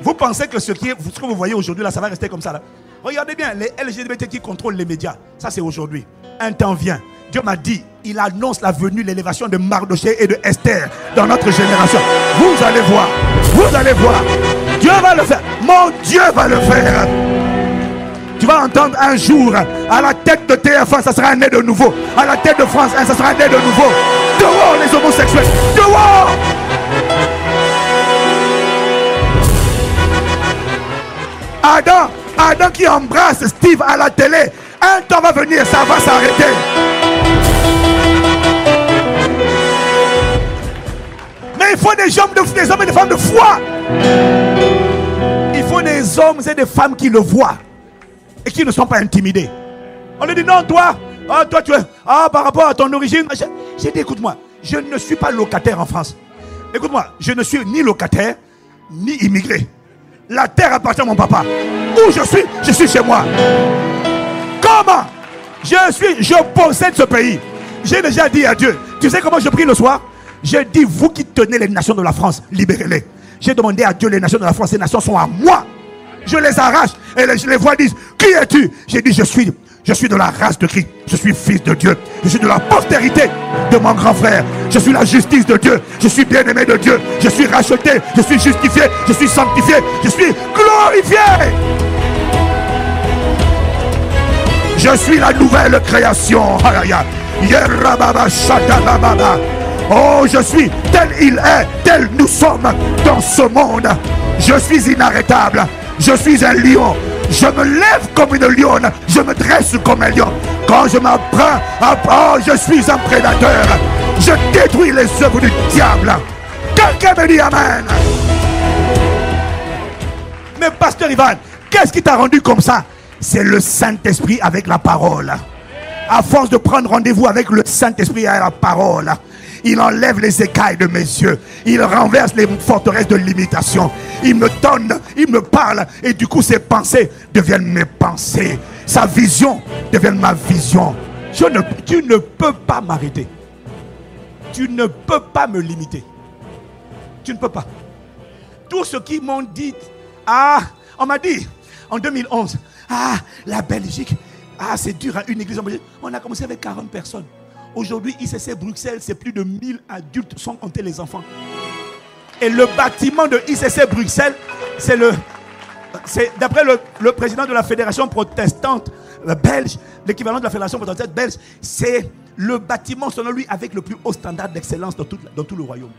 [SPEAKER 1] Vous pensez que ce que vous voyez aujourd'hui, là, ça va rester comme ça, là? Regardez bien, les LGBT qui contrôlent les médias. Ça, c'est aujourd'hui. Un temps vient. Dieu m'a dit, il annonce la venue, l'élévation de Mardochée et de Esther dans notre génération. Vous allez voir. Vous allez voir. Dieu va le faire. Mon Dieu va le faire. Tu vas entendre un jour, à la tête de TF1, ça sera un né de nouveau. À la tête de France 1, ça sera un né de nouveau. Dehors les homosexuels. Dehors. Adam qui embrasse Steve à la télé. Un temps va venir, ça va s'arrêter. Mais il faut des hommes et des femmes de foi. Il faut des hommes et des femmes qui le voient et qui ne sont pas intimidés. On lui dit non, toi tu es par rapport à ton origine. J'ai dit écoute-moi, je ne suis pas locataire en France. Écoute-moi, je ne suis ni locataire ni immigré. La terre appartient à mon papa. Où je suis chez moi. Comment? Je possède ce pays. J'ai déjà dit à Dieu, tu sais comment je prie le soir? J'ai dit, vous qui tenez les nations de la France, libérez-les. J'ai demandé à Dieu, les nations de la France, ces nations sont à moi. Je les arrache et les voix disent, qui es-tu? J'ai dit, je suis de la race de Christ. Je suis fils de Dieu. Je suis de la postérité de mon grand frère. Je suis la justice de Dieu. Je suis bien-aimé de Dieu. Je suis racheté. Je suis justifié. Je suis sanctifié. Je suis glorifié. Je suis la nouvelle création. Oh, je suis tel il est, tel nous sommes dans ce monde. Je suis inarrêtable. Je suis un lion. Je me lève comme une lionne. Je me dresse comme un lion. Quand je m'apprends, je suis un prédateur. Je détruis les œuvres du diable. Quelqu'un me dit amen. Mais pasteur Ivan, qu'est-ce qui t'a rendu comme ça? C'est le Saint-Esprit avec la parole. À force de prendre rendez-vous avec le Saint-Esprit et la parole, il enlève les écailles de mes yeux. Il renverse les forteresses de l'imitation. Il me donne, il me parle. Et du coup, ses pensées deviennent mes pensées. Sa vision devient ma vision. Tu ne peux pas m'arrêter. Tu ne peux pas me limiter. Tu ne peux pas. Tous ceux qui m'ont dit, on m'a dit en 2011, la Belgique, c'est dur, une église en Belgique. On a commencé avec 40 personnes. Aujourd'hui, ICC Bruxelles, c'est plus de 1000 adultes sans compter les enfants. Et le bâtiment de ICC Bruxelles, c'est d'après le président de la fédération protestante belge, l'équivalent de la fédération protestante belge, c'est le bâtiment selon lui avec le plus haut standard d'excellence dans tout le royaume.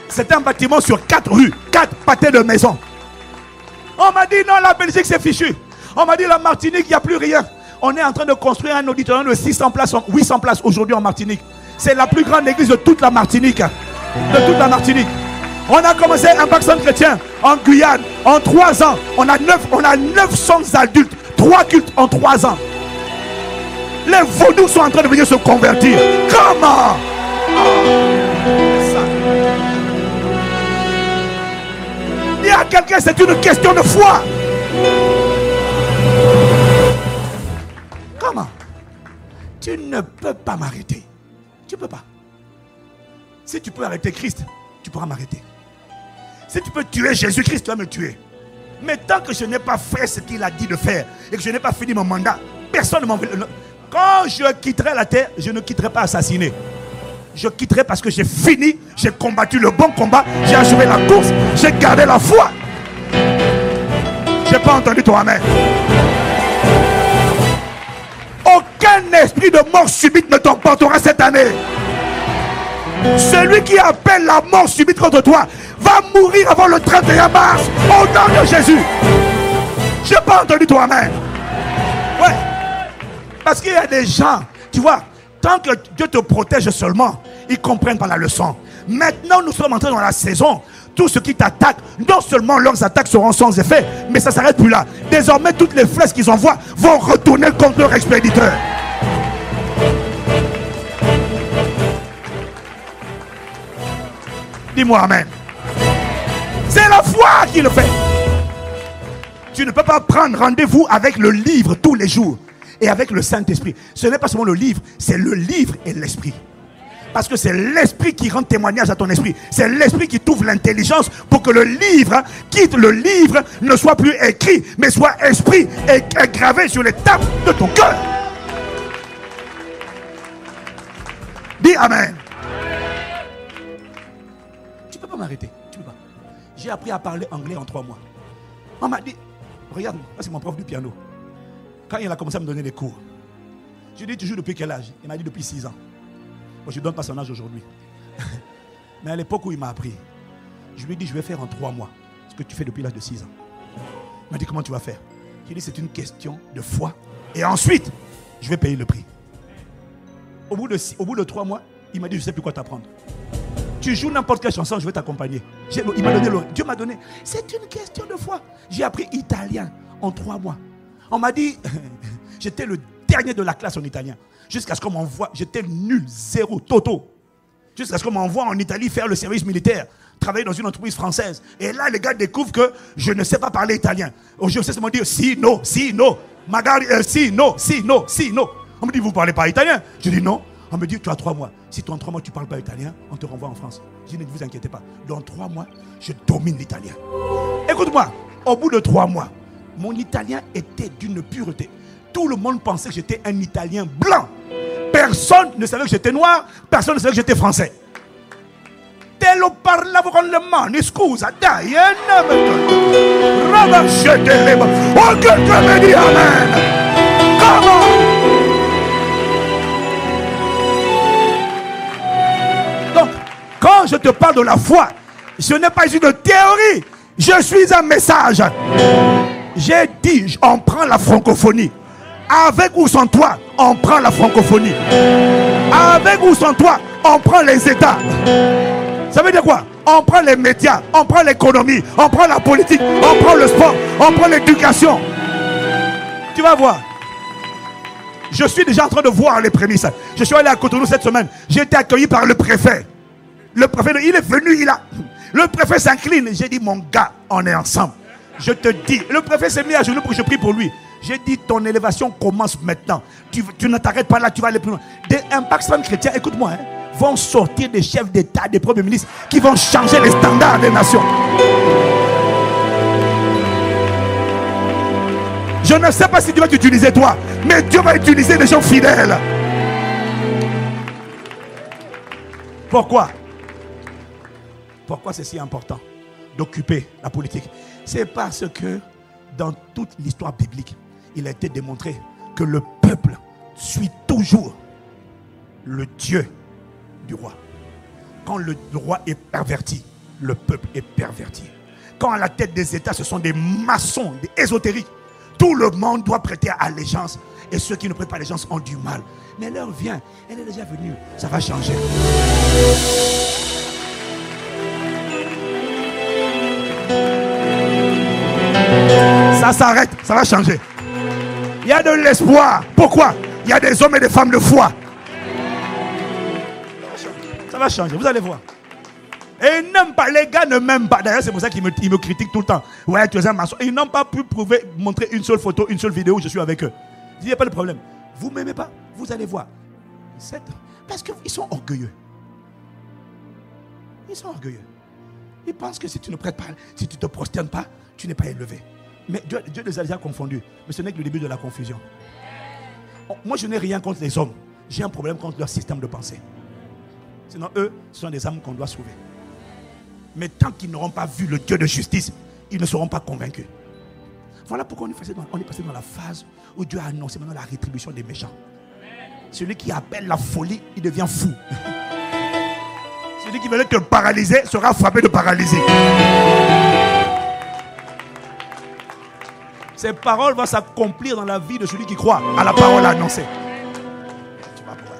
[SPEAKER 1] C'est un bâtiment sur 4 rues, 4 pâtés de maisons. On m'a dit non, la Belgique c'est fichu. On m'a dit la Martinique, il n'y a plus rien. On est en train de construire un auditorium de 600 places, 800 places aujourd'hui en Martinique. C'est la plus grande église de toute la Martinique. De toute la Martinique. On a commencé un vaccin chrétien en Guyane. En 3 ans, on a 900 adultes. 3 cultes en 3 ans. Les vaudous sont en train de venir se convertir. Comment? Il y a quelqu'un, c'est une question de foi. Comment? Tu ne peux pas m'arrêter. Tu ne peux pas. Si tu peux arrêter Christ, tu pourras m'arrêter. Si tu peux tuer Jésus-Christ, tu vas me tuer. Mais tant que je n'ai pas fait ce qu'il a dit de faire et que je n'ai pas fini mon mandat, personne ne m'en veut. Quand je quitterai la terre, je ne quitterai pas assassiné. Je quitterai parce que j'ai fini, j'ai combattu le bon combat, j'ai achevé la course, j'ai gardé la foi. J'ai pas entendu ton amen. Aucun esprit de mort subite ne t'emportera cette année. Celui qui appelle la mort subite contre toi va mourir avant le 31 mars au nom de Jésus. J'ai pas entendu ton amen. Ouais. Parce qu'il y a des gens, tu vois, tant que Dieu te protège seulement, ils comprennent pas la leçon. Maintenant, nous sommes entrés dans la saison. Tous ceux qui t'attaquent, non seulement leurs attaques seront sans effet, mais ça ne s'arrête plus là. Désormais, toutes les flèches qu'ils envoient vont retourner contre leur expéditeur. Dis-moi amen. C'est la foi qui le fait. Tu ne peux pas prendre rendez-vous avec le livre tous les jours et avec le Saint-Esprit. Ce n'est pas seulement le livre, c'est le livre et l'esprit. Parce que c'est l'esprit qui rend témoignage à ton esprit. C'est l'esprit qui t'ouvre l'intelligence pour que le livre, quitte le livre, ne soit plus écrit, mais soit esprit et gravé sur les tables de ton cœur. Dis Amen. Tu ne peux pas m'arrêter. Tu peux pas. J'ai appris à parler anglais en 3 mois. On m'a dit, regarde, c'est mon prof du piano. Quand il a commencé à me donner des cours, je lui ai dit, tu joues depuis quel âge? Il m'a dit depuis 6 ans. Moi, je ne donne pas son âge aujourd'hui. Mais à l'époque où il m'a appris, je lui ai dit, je vais faire en 3 mois ce que tu fais depuis l'âge de 6 ans. Il m'a dit, comment tu vas faire? J'ai dit, c'est une question de foi. Et ensuite, je vais payer le prix. Au bout de 3 mois, il m'a dit, je ne sais plus quoi t'apprendre. Tu joues n'importe quelle chanson, je vais t'accompagner. Il m'a donné Dieu m'a donné. C'est une question de foi. J'ai appris italien en 3 mois. On m'a dit, j'étais le dernier de la classe en italien. Jusqu'à ce qu'on m'envoie, j'étais nul, 0, toto. Jusqu'à ce qu'on m'envoie en Italie faire le service militaire, travailler dans une entreprise française. Et là, les gars découvrent que je ne sais pas parler italien. Je sais seulement dire si, no, magari, si, no. On me dit, vous ne parlez pas italien? Je dis non. On me dit, tu as 3 mois. Si toi en 3 mois tu ne parles pas italien, on te renvoie en France. Je dis, ne vous inquiétez pas. Dans 3 mois, je domine l'italien. Écoute-moi, au bout de 3 mois, mon italien était d'une pureté. Tout le monde pensait que j'étais un Italien blanc. Personne ne savait que j'étais noir. Personne ne savait que j'étais français. Te lo parlavo con le mani, scusa, dai, oh, quelqu'un me dit amen. Comment? Donc, quand je te parle de la foi, ce n'est pas une théorie. Je suis un message. J'ai dit, on prend la francophonie. Avec ou sans toi, on prend la francophonie. Avec ou sans toi, on prend les États. Ça veut dire quoi? On prend les médias, on prend l'économie, on prend la politique, on prend le sport, on prend l'éducation. Tu vas voir. Je suis déjà en train de voir les prémices. Je suis allé à Cotonou cette semaine. J'ai été accueilli par le préfet. Le préfet, il est venu, le préfet s'incline. J'ai dit, mon gars, on est ensemble. Je te dis, le préfet s'est mis à genoux pour que je prie pour lui. J'ai dit, ton élévation commence maintenant. Tu ne t'arrêtes pas là, tu vas aller plus loin. Des impacts chrétiens, écoute-moi, vont sortir des chefs d'État, des premiers ministres qui vont changer les standards des nations. Je ne sais pas si Dieu va t'utiliser toi, mais Dieu va utiliser des gens fidèles. Pourquoi? Pourquoi c'est si important d'occuper la politique? C'est parce que dans toute l'histoire biblique, il a été démontré que le peuple suit toujours le Dieu du roi. Quand le roi est perverti, le peuple est perverti. Quand à la tête des États, ce sont des maçons, des ésotériques, tout le monde doit prêter allégeance. Et ceux qui ne prêtent pas allégeance ont du mal. Mais l'heure vient, elle est déjà venue, ça va changer. Ça s'arrête, ça va changer. Il y a de l'espoir. Pourquoi? Il y a des hommes et des femmes de foi. Ça va changer, vous allez voir. Et ils n'aiment pas, les gars ne m'aiment pas. D'ailleurs, c'est pour ça qu'ils me critiquent tout le temps. Ouais, tu es un maçon. Et ils n'ont pas pu montrer une seule photo, une seule vidéo où je suis avec eux. Il n'y a pas de problème. Vous ne m'aimez pas, vous allez voir. Parce qu'ils sont orgueilleux. Ils sont orgueilleux. Ils pensent que si tu ne prêtes pas, si tu ne te prosternes pas, tu n'es pas élevé. Mais Dieu les a déjà confondus. Mais ce n'est que le début de la confusion. Moi, je n'ai rien contre les hommes. J'ai un problème contre leur système de pensée. Sinon, eux, ce sont des âmes qu'on doit sauver. Mais tant qu'ils n'auront pas vu le Dieu de justice, ils ne seront pas convaincus. Voilà pourquoi on est passé dans la phase où Dieu a annoncé maintenant la rétribution des méchants. Celui qui appelle la folie, il devient fou. Celui qui veut te paralyser sera frappé de paralysie. Ces paroles vont s'accomplir dans la vie de celui qui croit à la parole annoncée. Tu vas voir.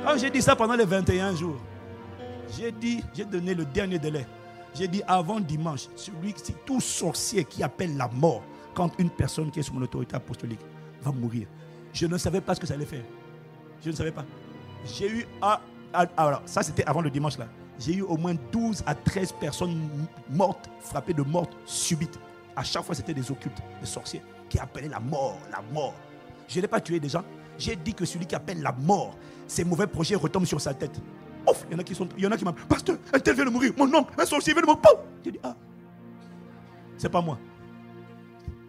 [SPEAKER 1] Quand j'ai dit ça pendant les 21 jours, j'ai donné le dernier délai. J'ai dit avant dimanche, tout sorcier qui appelle la mort quand une personne qui est sous mon autorité apostolique va mourir. Je ne savais pas ce que ça allait faire. Je ne savais pas. J'ai eu, alors ça c'était avant le dimanche là. J'ai eu au moins 12 à 13 personnes mortes, frappées de mort subite. À chaque fois c'était des occultes, des sorciers qui appelaient la mort, la mort. Je n'ai pas tué des gens. J'ai dit que celui qui appelle la mort, ses mauvais projets retombent sur sa tête. Ouf, il y en a qui m'appellent. Pasteur, un tel vient de mourir. Mon oncle, un sorcier vient de mourir. J'ai dit, c'est pas moi.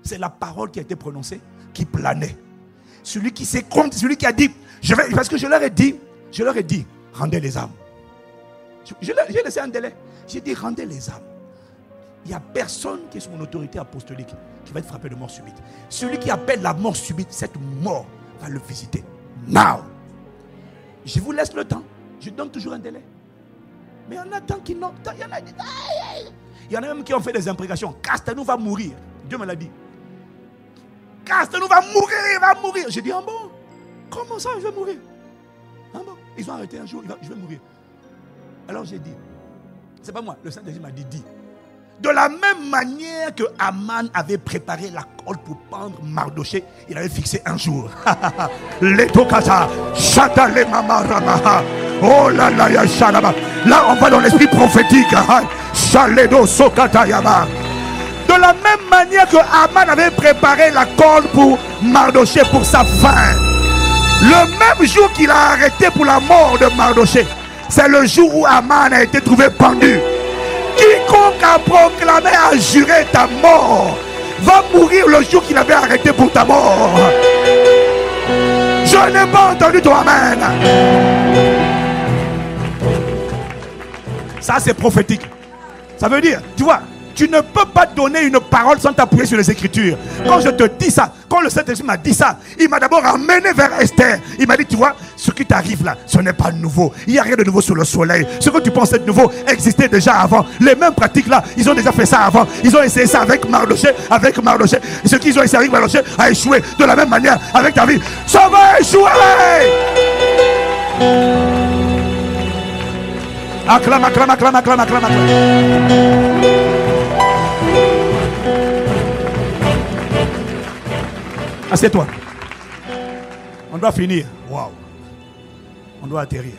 [SPEAKER 1] C'est la parole qui a été prononcée qui planait. Celui qui s'est compte, celui qui a dit, parce que je leur ai dit, Je leur ai dit, rendez les âmes. J'ai laissé un délai. J'ai dit, rendez les âmes. Il n'y a personne qui est sous mon autorité apostolique qui va être frappé de mort subite. Celui qui appelle la mort subite, cette mort va le visiter. Now. Je vous laisse le temps. Je donne toujours un délai. Mais il y en a tant qui n'ont. Il y en a même qui ont fait des imprécations. Castelnou va mourir. Dieu me l'a dit. Castelnou va mourir, il va mourir. J'ai dit, ah bon? Comment ça, je vais mourir? Ah bon? Ils ont arrêté un jour, je vais mourir. Alors j'ai dit, c'est pas moi, le Saint-Esprit m'a dit, dis. De la même manière que Aman avait préparé la corde pour pendre Mardoché, il avait fixé un jour. Oh là là, là on va dans l'esprit prophétique. De la même manière que Aman avait préparé la corde pour Mardoché pour sa fin, le même jour qu'il a arrêté pour la mort de Mardoché, c'est le jour où Aman a été trouvé pendu. Quiconque a proclamé, a juré ta mort, va mourir le jour qu'il avait arrêté pour ta mort. Je n'ai pas entendu ton amen. Ça c'est prophétique. Ça veut dire, tu vois, tu ne peux pas donner une parole sans t'appuyer sur les Écritures. Quand je te dis ça, quand le Saint-Esprit m'a dit ça, il m'a d'abord amené vers Esther. Il m'a dit, tu vois, ce qui t'arrive là, ce n'est pas nouveau. Il n'y a rien de nouveau sous le soleil. Ce que tu penses être nouveau existait déjà avant. Les mêmes pratiques là, ils ont déjà fait ça avant. Ils ont essayé ça avec Mardoché, Et ce qu'ils ont essayé avec Mardoché a échoué. De la même manière avec David. Ça va échouer. Acclame, acclame, acclame, acclame, acclame, acclame. Assieds-toi. On doit finir. Waouh. On doit atterrir.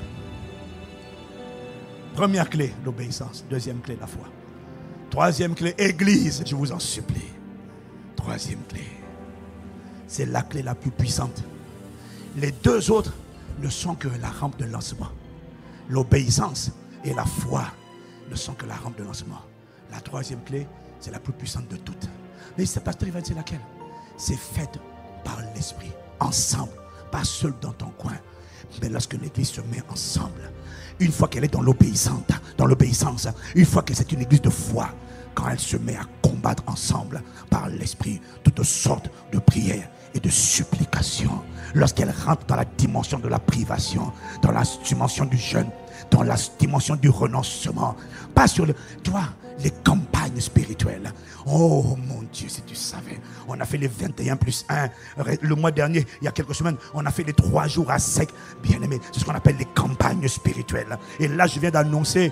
[SPEAKER 1] Première clé, l'obéissance. Deuxième clé, la foi. Troisième clé, Église. Je vous en supplie. Troisième clé. C'est la clé la plus puissante. Les deux autres ne sont que la rampe de lancement. L'obéissance et la foi ne sont que la rampe de lancement. La troisième clé, c'est la plus puissante de toutes. Mais c'est pasteur Ivan, c'est laquelle? C'est faite par l'esprit, ensemble, pas seul dans ton coin. Mais lorsque l'église se met ensemble, une fois qu'elle est dans l'obéissance, une fois que c'est une église de foi, quand elle se met à combattre ensemble par l'esprit toutes sortes de prières et de supplications, lorsqu'elle rentre dans la dimension de la privation, dans la dimension du jeûne, dans la dimension du renoncement, pas sur le, tu vois, les campagnes spirituelles. Oh mon Dieu, si tu savais, on a fait les 21+1 le mois dernier, il y a quelques semaines, on a fait les 3 jours à sec. Bien aimé, c'est ce qu'on appelle les campagnes spirituelles. Et là je viens d'annoncer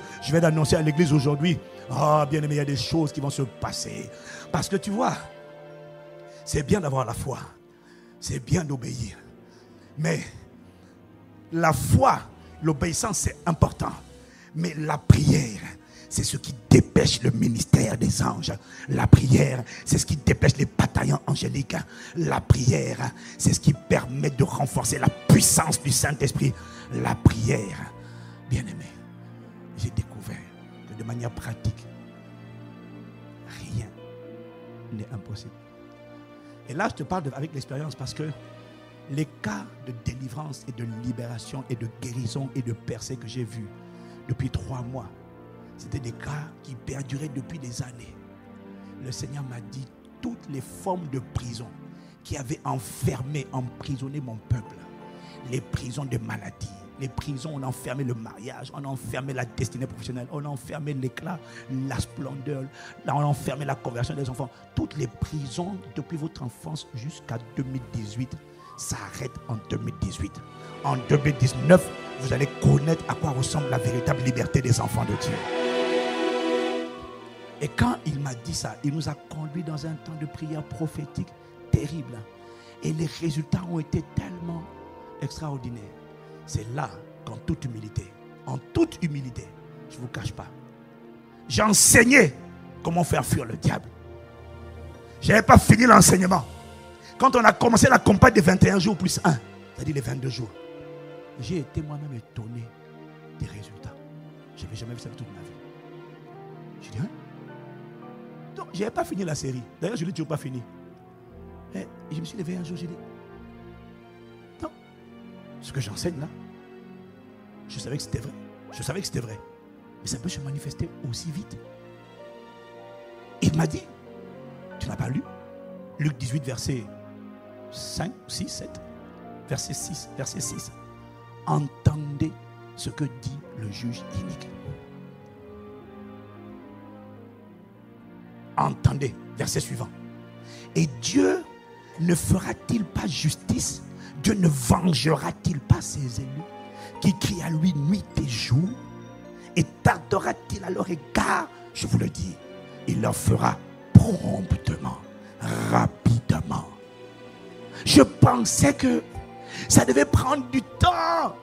[SPEAKER 1] à l'église aujourd'hui, bien aimé, il y a des choses qui vont se passer. Parce que tu vois, c'est bien d'avoir la foi, c'est bien d'obéir, mais la foi, l'obéissance c'est important, mais la prière, c'est ce qui dépêche le ministère des anges. La prière, c'est ce qui dépêche les bataillons angéliques. La prière, c'est ce qui permet de renforcer la puissance du Saint-Esprit. La prière, bien aimé, j'ai découvert que de manière pratique, rien n'est impossible. Et là, je te parle avec l'expérience parce que les cas de délivrance et de libération et de guérison et de percée que j'ai vus depuis 3 mois, c'était des cas qui perduraient depuis des années. Le Seigneur m'a dit, toutes les formes de prison qui avaient enfermé, emprisonné mon peuple, les prisons de maladie, les prisons où on enfermait le mariage, on enfermait la destinée professionnelle, on enfermait l'éclat, la splendeur, on enfermait la conversion des enfants. Toutes les prisons depuis votre enfance jusqu'à 2018 s'arrêtent en 2018. En 2019, vous allez connaître à quoi ressemble la véritable liberté des enfants de Dieu. Et quand il m'a dit ça, il nous a conduits dans un temps de prière prophétique terrible. Et les résultats ont été tellement extraordinaires. C'est là qu'en toute humilité, je ne vous cache pas, j'ai enseigné comment faire fuir le diable. Je n'avais pas fini l'enseignement. Quand on a commencé la campagne des 21 jours plus 1, c'est-à-dire les 22 jours, j'ai été moi-même étonné des résultats. Je n'avais jamais vu ça de toute ma vie. Je dis, hein? Donc, je n'avais pas fini la série. D'ailleurs, je ne l'ai toujours pas fini. Et je me suis levé un jour, j'ai dit, non, ce que j'enseigne là, Je savais que c'était vrai. Je savais que c'était vrai. Mais ça peut se manifester aussi vite. Il m'a dit, tu n'as pas lu Luc 18, verset 5, 6, 7. Verset 6, verset 6. Entendez ce que dit le juge inique. Entendez, verset suivant. Et Dieu ne fera-t-il pas justice? Dieu ne vengera-t-il pas ses élus qui crient à lui nuit et jour? Et tardera-t-il à leur égard? Je vous le dis, il leur fera promptement, rapidement. Je pensais que ça devait prendre du temps.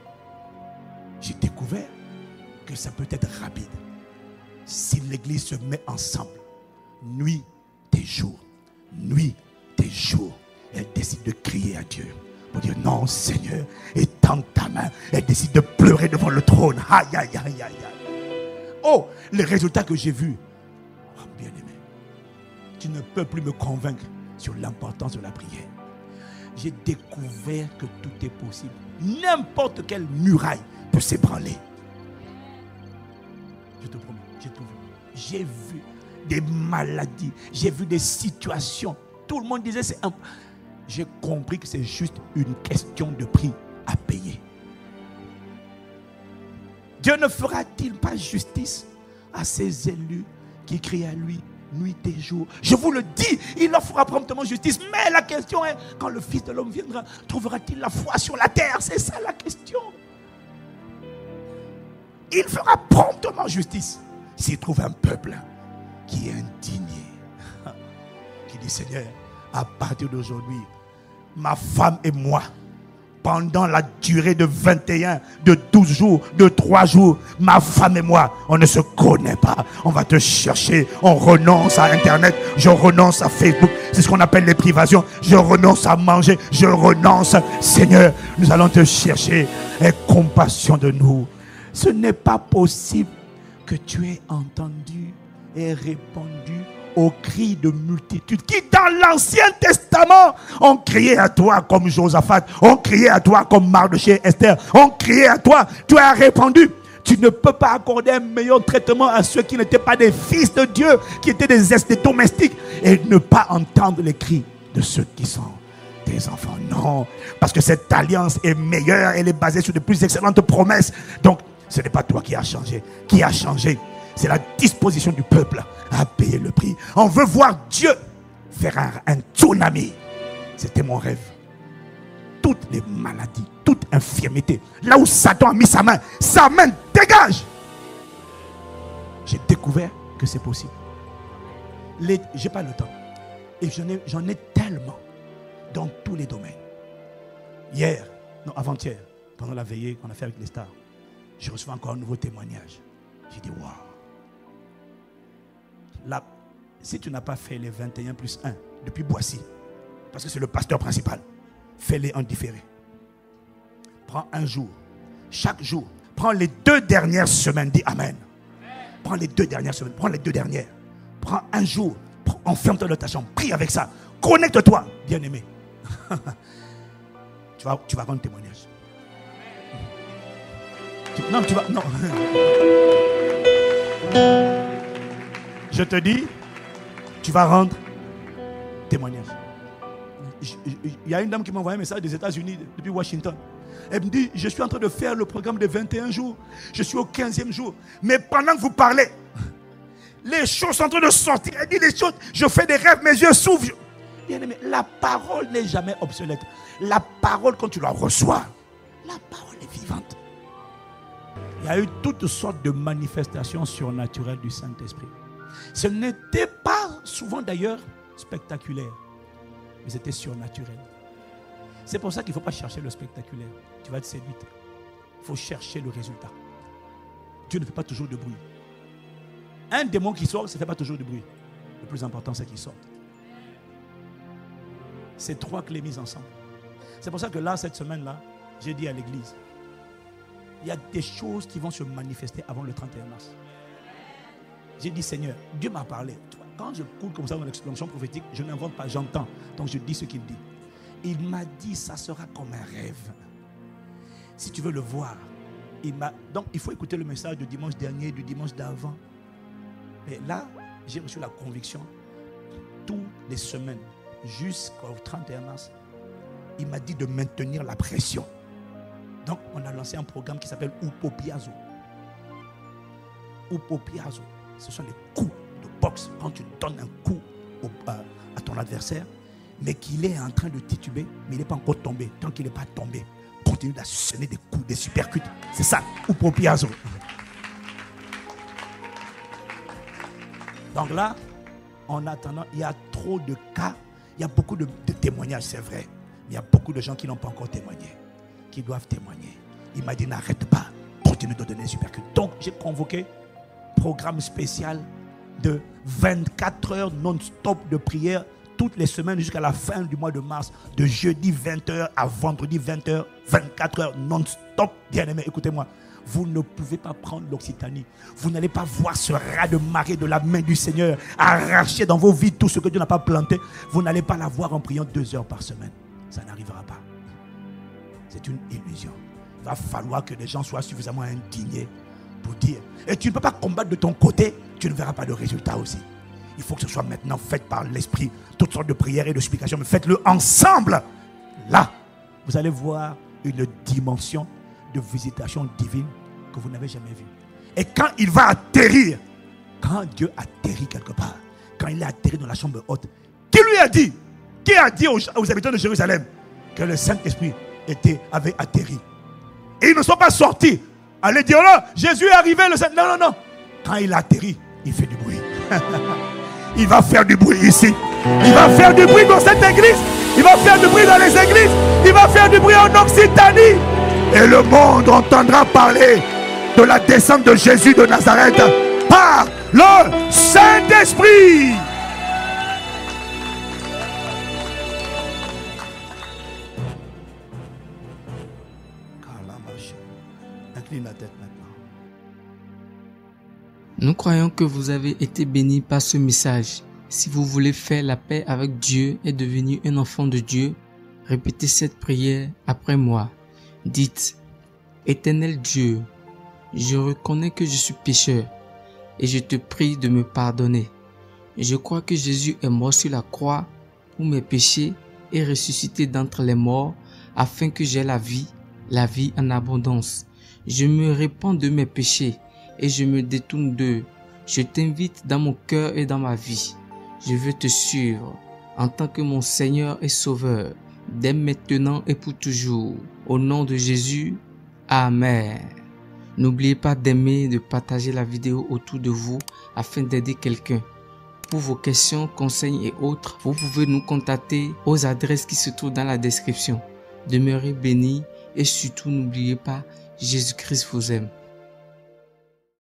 [SPEAKER 1] J'ai découvert que ça peut être rapide. Si l'église se met ensemble, nuit et jour, nuit et jour, elle décide de crier à Dieu pour dire non Seigneur, étends ta main. Elle décide de pleurer devant le trône. Aïe, aïe, aïe, aïe, aïe. Oh, les résultats que j'ai vus. Oh, bien aimé, tu ne peux plus me convaincre sur l'importance de la prière. J'ai découvert que tout est possible. N'importe quelle muraille peut s'ébranler. Je te promets, j'ai tout vu. J'ai vu des maladies, j'ai vu des situations. Tout le monde disait c'est un... J'ai compris que c'est juste une question de prix à payer. Dieu ne fera-t-il pas justice à ses élus qui crient à lui nuit et jour? Je vous le dis, il leur fera promptement justice. Mais la question est, quand le Fils de l'homme viendra, trouvera-t-il la foi sur la terre? C'est ça la question. Il fera promptement justice s'il trouve un peuple qui est indigné, qui dit Seigneur, à partir d'aujourd'hui, ma femme et moi, pendant la durée de 21, de 12 jours, de 3 jours, ma femme et moi, on ne se connaît pas. On va te chercher. On renonce à Internet. Je renonce à Facebook. C'est ce qu'on appelle les privations. Je renonce à manger. Je renonce. Seigneur, nous allons te chercher. Aie compassion de nous. Ce n'est pas possible que tu aies entendu et répondu aux cris de multitude qui dans l'Ancien Testament ont crié à toi comme Josaphat, ont crié à toi comme Mardochée, Esther, ont crié à toi, tu as répondu. Tu ne peux pas accorder un meilleur traitement à ceux qui n'étaient pas des fils de Dieu, qui étaient des domestiques, et ne pas entendre les cris de ceux qui sont tes enfants. Non, parce que cette alliance est meilleure, elle est basée sur de plus excellentes promesses. Donc ce n'est pas toi qui as changé. Qui a changé, c'est la disposition du peuple à payer le prix. On veut voir Dieu faire un tsunami. C'était mon rêve. Toutes les maladies, toute infirmité, là où Satan a mis sa main dégage. J'ai découvert que c'est possible. J'ai pas le temps. Et j'en ai tellement dans tous les domaines. Hier, non, avant-hier, pendant la veillée qu'on a fait avec les stars, je reçois encore un nouveau témoignage. J'ai dit waouh. Là, si tu n'as pas fait les 21 plus 1 depuis Boissy, parce que c'est le pasteur principal, fais-les en différé. Prends un jour, chaque jour, prends les 2 dernières semaines, dis Amen. Prends les 2 dernières semaines, prends les 2 dernières. Prends un jour, enferme-toi dans ta chambre, prie avec ça, connecte-toi, bien-aimé. tu vas rendre témoignage. Non, tu vas, non. Je te dis, tu vas rendre témoignage. Il y a une dame qui m'a envoyé un message des États-Unis, depuis Washington. Elle me dit, je suis en train de faire le programme de 21 jours. Je suis au 15e jour. Mais pendant que vous parlez, les choses sont en train de sortir. Elle dit des choses, je fais des rêves, mes yeux s'ouvrent. Bien aimé, la parole n'est jamais obsolète. La parole, quand tu la reçois, la parole est vivante. Il y a eu toutes sortes de manifestations surnaturelles du Saint-Esprit. Ce n'était pas souvent d'ailleurs spectaculaire, mais c'était surnaturel. C'est pour ça qu'il ne faut pas chercher le spectaculaire. Tu vas être séduite. Il faut chercher le résultat. Dieu ne fait pas toujours de bruit. Un démon qui sort, ça ne fait pas toujours de bruit. Le plus important, c'est qu'il sorte. C'est 3 clés mises ensemble. C'est pour ça que là, cette semaine-là, j'ai dit à l'église, il y a des choses qui vont se manifester avant le 31 mars. J'ai dit, Seigneur, Dieu m'a parlé. Quand je coule comme ça dans l'explosion prophétique, je n'invente pas, j'entends. Donc je dis ce qu'il dit. Il m'a dit, ça sera comme un rêve. Si tu veux le voir, Donc, il faut écouter le message du dimanche dernier, du dimanche d'avant. Et là, j'ai reçu la conviction, toutes les semaines, jusqu'au 31 mars, il m'a dit de maintenir la pression. Donc, on a lancé un programme qui s'appelle Upopiazo. Upopiazo, ce sont les coups de boxe. Quand tu donnes un coup à ton adversaire, mais qu'il est en train de tituber, mais il n'est pas encore tombé. Tant qu'il n'est pas tombé, continue d'asséner des coups, des supercuts. C'est ça, Upopiazo. Donc là, en attendant, il y a trop de cas, il y a beaucoup de témoignages, c'est vrai. Mais il y a beaucoup de gens qui n'ont pas encore témoigné, qui doivent témoigner. Il m'a dit, n'arrête pas, continue de donner des supercuts. Donc, j'ai convoqué programme spécial de 24 heures non-stop de prière toutes les semaines jusqu'à la fin du mois de mars, de jeudi 20h à vendredi 20h, 24 heures non-stop. Bien-aimés, écoutez-moi, vous ne pouvez pas prendre l'Occitanie. Vous n'allez pas voir ce raz-de-marée de la main du Seigneur arracher dans vos vies tout ce que Dieu n'a pas planté. Vous n'allez pas la voir en priant 2 heures par semaine. Ça n'arrivera pas. C'est une illusion. Il va falloir que les gens soient suffisamment indignés pour dire. Et tu ne peux pas combattre de ton côté, tu ne verras pas de résultat aussi. Il faut que ce soit maintenant fait par l'Esprit. Toutes sortes de prières et de supplications, mais faites-le ensemble. Là, vous allez voir une dimension de visitation divine que vous n'avez jamais vue. Et quand il va atterrir, quand Dieu atterrit quelque part, quand il est atterri dans la chambre haute, qui lui a dit? Qui a dit aux habitants de Jérusalem que le Saint-Esprit avait atterri? Et ils ne sont pas sortis. Allez dire là, Jésus est arrivé, le Saint. Non, non, non. Quand il atterrit, il fait du bruit. Il va faire du bruit ici. Il va faire du bruit dans cette église. Il va faire du bruit dans les églises. Il va faire du bruit en Occitanie. Et le monde entendra parler de la descente de Jésus de Nazareth par le Saint-Esprit. Incline la tête maintenant.
[SPEAKER 2] Nous croyons que vous avez été bénis par ce message. Si vous voulez faire la paix avec Dieu et devenir un enfant de Dieu, répétez cette prière après moi. Dites, Éternel Dieu, je reconnais que je suis pécheur et je te prie de me pardonner. Je crois que Jésus est mort sur la croix pour mes péchés et ressuscité d'entre les morts afin que j'aie la vie en abondance. Je me répands de mes péchés et je me détourne d'eux. Je t'invite dans mon cœur et dans ma vie. Je veux te suivre en tant que mon Seigneur et Sauveur, dès maintenant et pour toujours. Au nom de Jésus, Amen. N'oubliez pas d'aimer et de partager la vidéo autour de vous afin d'aider quelqu'un. Pour vos questions, conseils et autres, vous pouvez nous contacter aux adresses qui se trouvent dans la description. Demeurez bénis et surtout n'oubliez pas, Jésus-Christ vous aime.